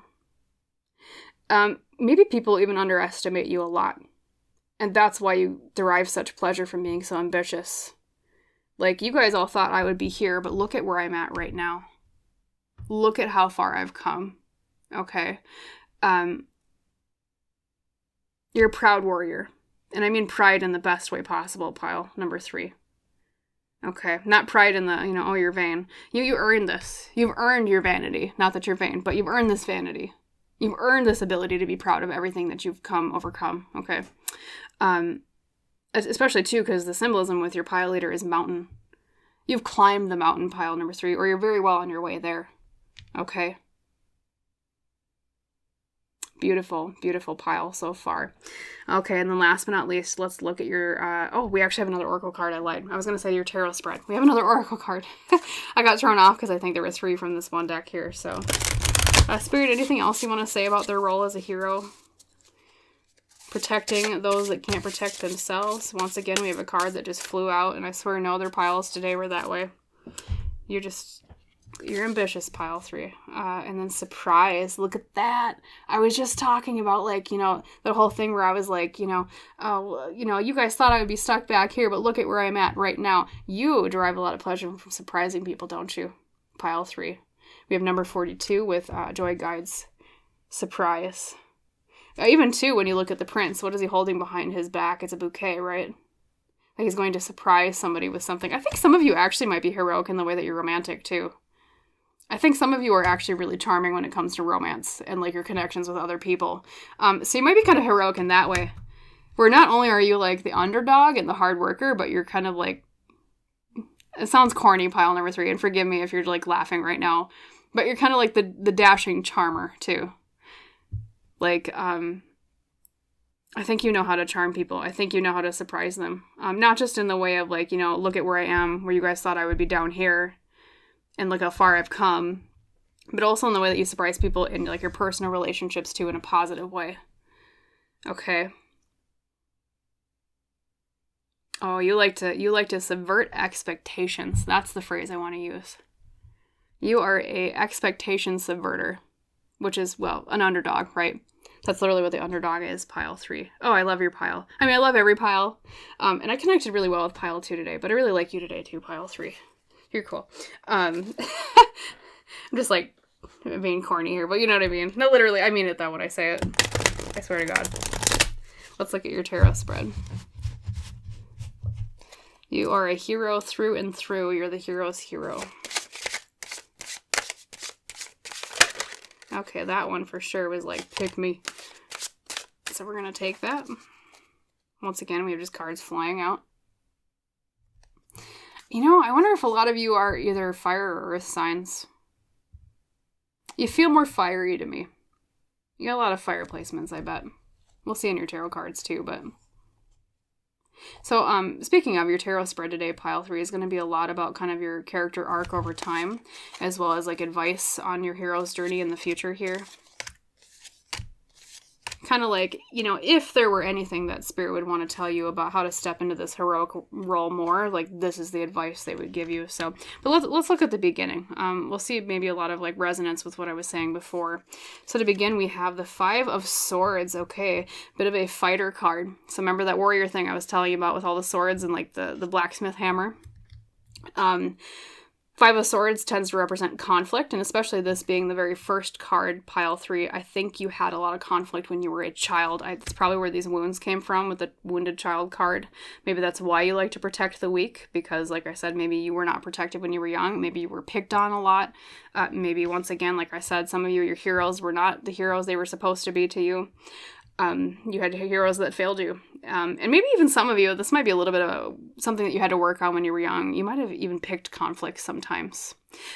Maybe people even underestimate you a lot. And that's why you derive such pleasure from being so ambitious. Like, you guys all thought I would be here, but look at where I'm at right now. Look at how far I've come. Okay. You're a proud warrior. And I mean pride in the best way possible, pile number 3. Okay. Not pride in the, oh, you're vain. You earned this. You've earned your vanity. Not that you're vain, but you've earned this vanity. You've earned this ability to be proud of everything that you've overcome. Okay. Especially too, because the symbolism with your pile leader is mountain. You've climbed the mountain, pile number 3, or you're very well on your way there. Okay. Beautiful, beautiful pile so far. Okay, and then last but not least, let's look at your, we actually have another oracle card. I lied. I was going to say your tarot spread. We have another oracle card. I got thrown off because I think there were 3 from this one deck here, so. Spirit, anything else you want to say about their role as a hero? Protecting those that can't protect themselves. Once again, we have a card that just flew out, and I swear no other piles today were that way. You're ambitious, pile 3. And then surprise. Look at that. I was just talking about, the whole thing where I was like, you guys thought I would be stuck back here, but look at where I'm at right now. You derive a lot of pleasure from surprising people, don't you? Pile 3. We have number 42 with Joy Guides. Surprise. Even, too, when you look at the prince, what is he holding behind his back? It's a bouquet, right? Like he's going to surprise somebody with something. I think some of you actually might be heroic in the way that you're romantic, too. I think some of you are actually really charming when it comes to romance and, your connections with other people. So you might be kind of heroic in that way. Where not only are you, the underdog and the hard worker, but you're kind of, it sounds corny, pile number 3, and forgive me if you're, laughing right now. But you're kind of like the dashing charmer, too. I think you know how to charm people. I think you know how to surprise them. Not just in the way of, look at where I am, where you guys thought I would be down here, and look how far I've come. But also in the way that you surprise people in, your personal relationships, too, in a positive way. Okay. Oh, you like to subvert expectations. That's the phrase I want to use. You are a expectation subverter, which is, an underdog, right? That's literally what the underdog is, pile 3. Oh, I love your pile. I mean, I love every pile. And I connected really well with pile 2 today, but I really like you today too, pile 3. You're cool. I'm just being corny here, but you know what I mean. No, literally, I mean it though when I say it. I swear to God. Let's look at your tarot spread. You are a hero through and through. You're the hero's hero. Okay, that one for sure was pick me. So we're going to take that. Once again, we have just cards flying out. I wonder if a lot of you are either fire or earth signs. You feel more fiery to me. You got a lot of fire placements, I bet. We'll see in your tarot cards too, but... So, speaking of your tarot spread today, pile 3 is going to be a lot about kind of your character arc over time, as well as advice on your hero's journey in the future here. Kind of if there were anything that Spirit would want to tell you about how to step into this heroic role more, this is the advice they would give you. So, but let's look at the beginning. We'll see maybe a lot of resonance with what I was saying before. So to begin, we have the 5 of Swords. Okay, bit of a fighter card. So remember that warrior thing I was telling you about with all the swords and the blacksmith hammer? 5 of Swords tends to represent conflict, and especially this being the very first card, pile 3, I think you had a lot of conflict when you were a child. That's probably where these wounds came from with the wounded child card. Maybe that's why you like to protect the weak, because like I said, maybe you were not protected when you were young. Maybe you were picked on a lot. Maybe once again, like I said, some of you, your heroes were not the heroes they were supposed to be to you. You had heroes that failed you, And maybe even some of you, this might be a little bit of something that you had to work on when you were young. You might have even picked conflict sometimes.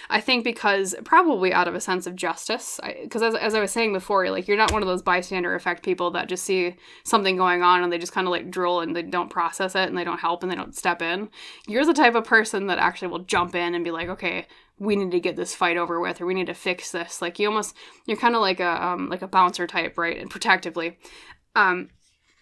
I think because probably out of a sense of justice, because as I was saying before, like, you're not one of those bystander effect people that just see something going on and they just kind of like drool and they don't process it and they don't help and they don't step in. You're the type of person that actually will jump in and be like, okay, we need to get this fight over with, or we need to fix this. Like, you're kind of like a bouncer type, right? And protectively.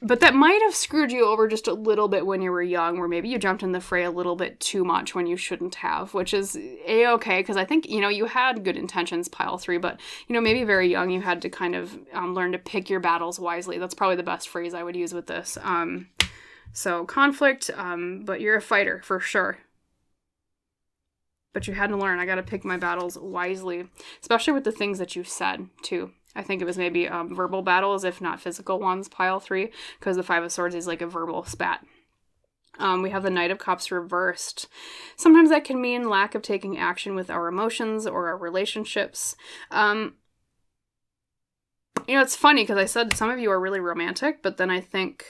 But that might have screwed you over just a little bit when you were young, where maybe you jumped in the fray a little bit too much when you shouldn't have, which is A-okay, because I think, you had good intentions, pile 3, but, maybe very young you had to kind of learn to pick your battles wisely. That's probably the best phrase I would use with this. So conflict, but you're a fighter, for sure. But you had to learn, I got to pick my battles wisely, especially with the things that you said, too. I think it was maybe verbal battles, if not physical ones, pile 3, because the 5 of Swords is like a verbal spat. We have the Knight of Cups reversed. Sometimes that can mean lack of taking action with our emotions or our relationships. It's funny because I said some of you are really romantic, but then I think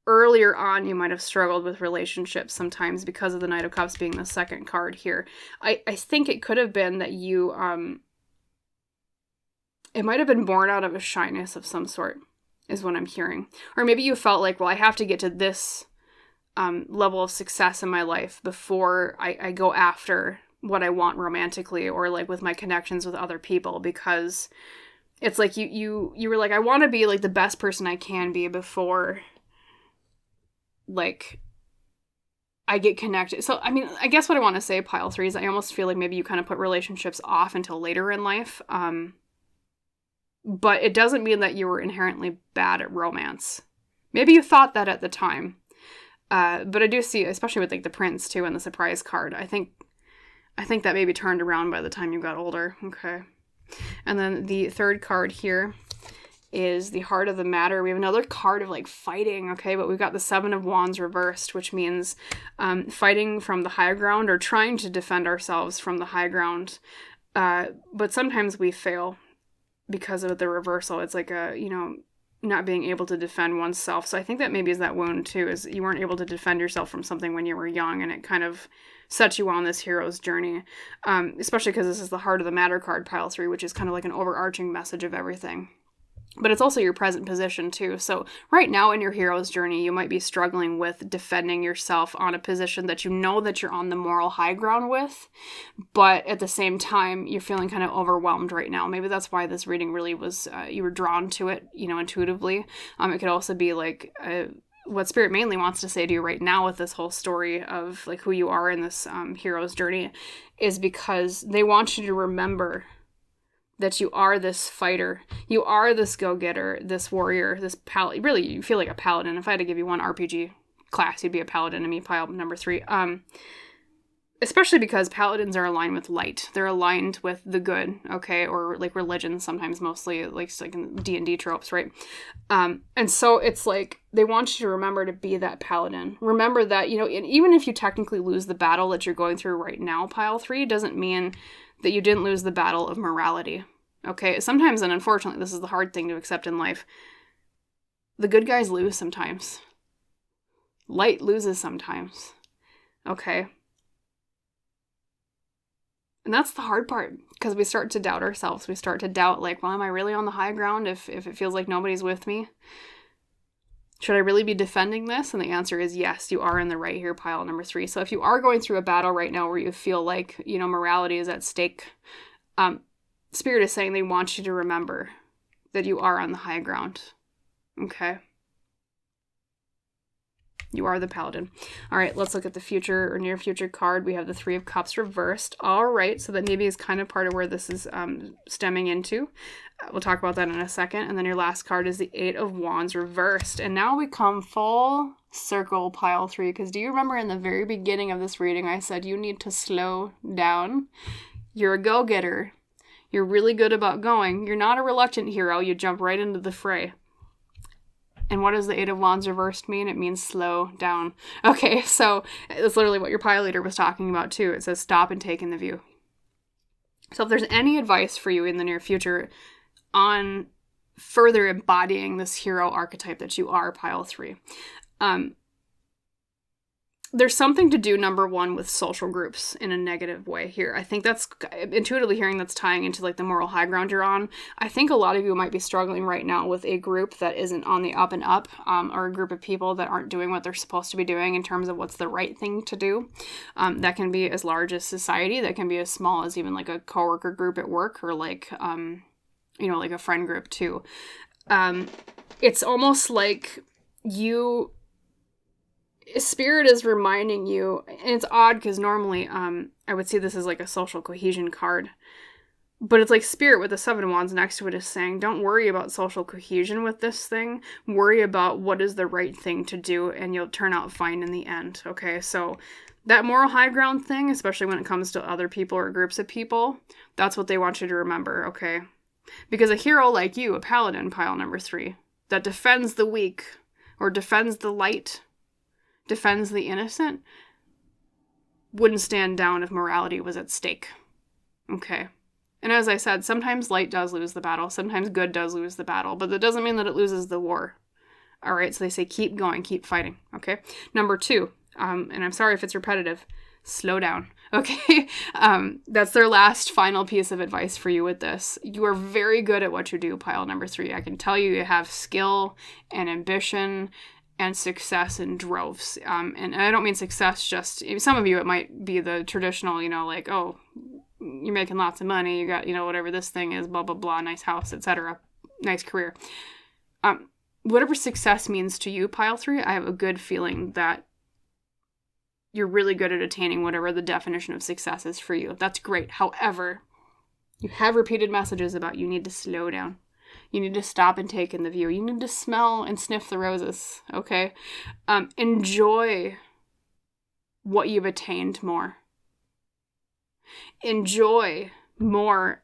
earlier on you might have struggled with relationships sometimes because of the Knight of Cups being the second card here. I think it could have been that you... it might have been born out of a shyness of some sort, is what I'm hearing. Or maybe you felt like, well, I have to get to this level of success in my life before I go after what I want romantically or like with my connections with other people, because it's like you were like, I want to be like the best person I can be before like I get connected. So, I mean, I guess what I want to say, pile 3, is I almost feel like maybe you kind of put relationships off until later in life. But it doesn't mean that you were inherently bad at romance. Maybe you thought that at the time. But I do see, especially with like the Prince too and the surprise card, I think that maybe turned around by the time you got older. Okay. And then the third card here is the Heart of the Matter. We have another card of like fighting, okay? But we've got the 7 of Wands reversed, which means fighting from the high ground or trying to defend ourselves from the high ground. But sometimes we fail because of the reversal. It's like not being able to defend oneself. So I think that maybe is that wound too, is you weren't able to defend yourself from something when you were young, and it kind of set you on this hero's journey. Especially because this is the Heart of the Matter card, pile 3, which is kind of like an overarching message of everything. But it's also your present position too. So right now in your hero's journey, you might be struggling with defending yourself on a position that you know that you're on the moral high ground with, but at the same time, you're feeling kind of overwhelmed right now. Maybe that's why this reading really was, you were drawn to it, intuitively. It could also be like what Spirit mainly wants to say to you right now with this whole story of like who you are in this hero's journey is because they want you to remember that you are this fighter, you are this go-getter, this warrior, this paladin. Really, you feel like a paladin. If I had to give you one RPG class, you'd be a paladin to me, pile number 3. Especially because paladins are aligned with light. They're aligned with the good, okay? Or like religion, sometimes mostly, like in D&D tropes, right? And so it's like, they want you to remember to be that paladin. Remember that, and even if you technically lose the battle that you're going through right now, pile 3, doesn't mean that you didn't lose the battle of morality, okay? Sometimes, and unfortunately, this is the hard thing to accept in life, the good guys lose sometimes. Light loses sometimes, okay? And that's the hard part, because we start to doubt ourselves. We start to doubt, like, well, am I really on the high ground if it feels like nobody's with me? Should I really be defending this? And the answer is yes, you are in the right here, pile number 3. So if you are going through a battle right now where you feel like, morality is at stake, Spirit is saying they want you to remember that you are on the high ground. Okay? You are the paladin. All right, let's look at the future or near future card. We have the 3 of Cups reversed. All right, so that maybe is kind of part of where this is stemming into. We'll talk about that in a second. And then your last card is the 8 of Wands reversed. And now we come full circle, pile 3, because do you remember in the very beginning of this reading, I said you need to slow down. You're a go-getter. You're really good about going. You're not a reluctant hero. You jump right into the fray. And what does the 8 of Wands reversed mean? It means slow down. Okay, so that's literally what your pile leader was talking about too. It says stop and take in the view. So if there's any advice for you in the near future on further embodying this hero archetype that you are, pile 3. There's something to do, number one, with social groups in a negative way here. I think that's intuitively hearing that's tying into like the moral high ground you're on. I think a lot of you might be struggling right now with a group that isn't on the up and up, or a group of people that aren't doing what they're supposed to be doing in terms of what's the right thing to do. That can be as large as society. That can be as small as even like a coworker group at work, or like, like a friend group too. It's almost like Spirit is reminding you, and it's odd because normally I would see this as like a social cohesion card, but it's like Spirit with the 7 wands next to it is saying, don't worry about social cohesion with this thing, worry about what is the right thing to do, and you'll turn out fine in the end. Okay, so that moral high ground thing, especially when it comes to other people or groups of people, that's what they want you to remember. Okay, because a hero like you, a paladin, pile number 3, that defends the weak or defends the light, defends the innocent, wouldn't stand down if morality was at stake. Okay. And as I said, sometimes light does lose the battle. Sometimes good does lose the battle. But that doesn't mean that it loses the war. All right, so they say keep going, keep fighting. Okay. Number 2, and I'm sorry if it's repetitive, slow down. Okay. That's their last final piece of advice for you with this. You are very good at what you do, pile number 3. I can tell you have skill and ambition and success in droves. And I don't mean success just, some of you it might be the traditional, like, oh, you're making lots of money, you got, whatever this thing is, blah, blah, blah, nice house, etc., nice career. Whatever success means to you, pile 3, I have a good feeling that you're really good at attaining whatever the definition of success is for you. That's great. However, you have repeated messages about you need to slow down. You need to stop and take in the view. You need to smell and sniff the roses, okay? Enjoy what you've attained more. Enjoy more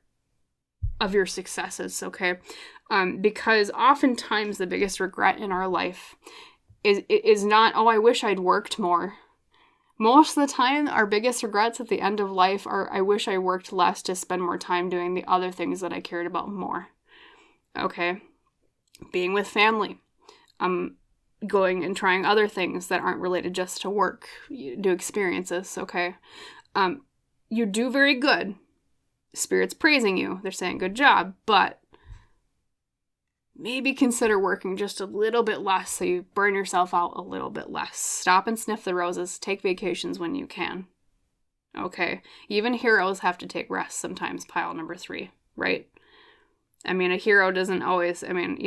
of your successes, okay? Because oftentimes the biggest regret in our life is not, oh, I wish I'd worked more. Most of the time, our biggest regrets at the end of life are, I wish I worked less to spend more time doing the other things that I cared about more. Okay, being with family, going and trying other things that aren't related just to work, you do experiences, okay? You do very good. Spirit's praising you. They're saying good job, but maybe consider working just a little bit less so you burn yourself out a little bit less. Stop and sniff the roses. Take vacations when you can. Okay, even heroes have to take rest sometimes, pile number 3, right? I mean, a hero doesn't always, even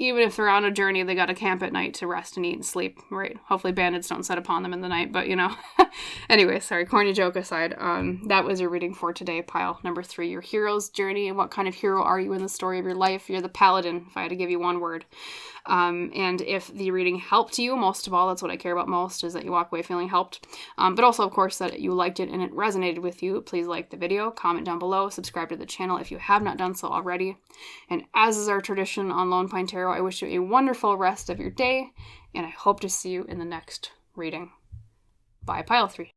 if they're on a journey, they got to camp at night to rest and eat and sleep, right? Hopefully bandits don't set upon them in the night, but Anyway, sorry, corny joke aside, that was your reading for today, pile number 3, your hero's journey, and what kind of hero are you in the story of your life? You're the paladin, if I had to give you one word. And if the reading helped you, most of all, that's what I care about most, is that you walk away feeling helped. But also, of course, that you liked it and it resonated with you. Please like the video, comment down below, subscribe to the channel if you have not done so already. And as is our tradition on Lone Pine Tarot, I wish you a wonderful rest of your day, and I hope to see you in the next reading. Bye, pile 3.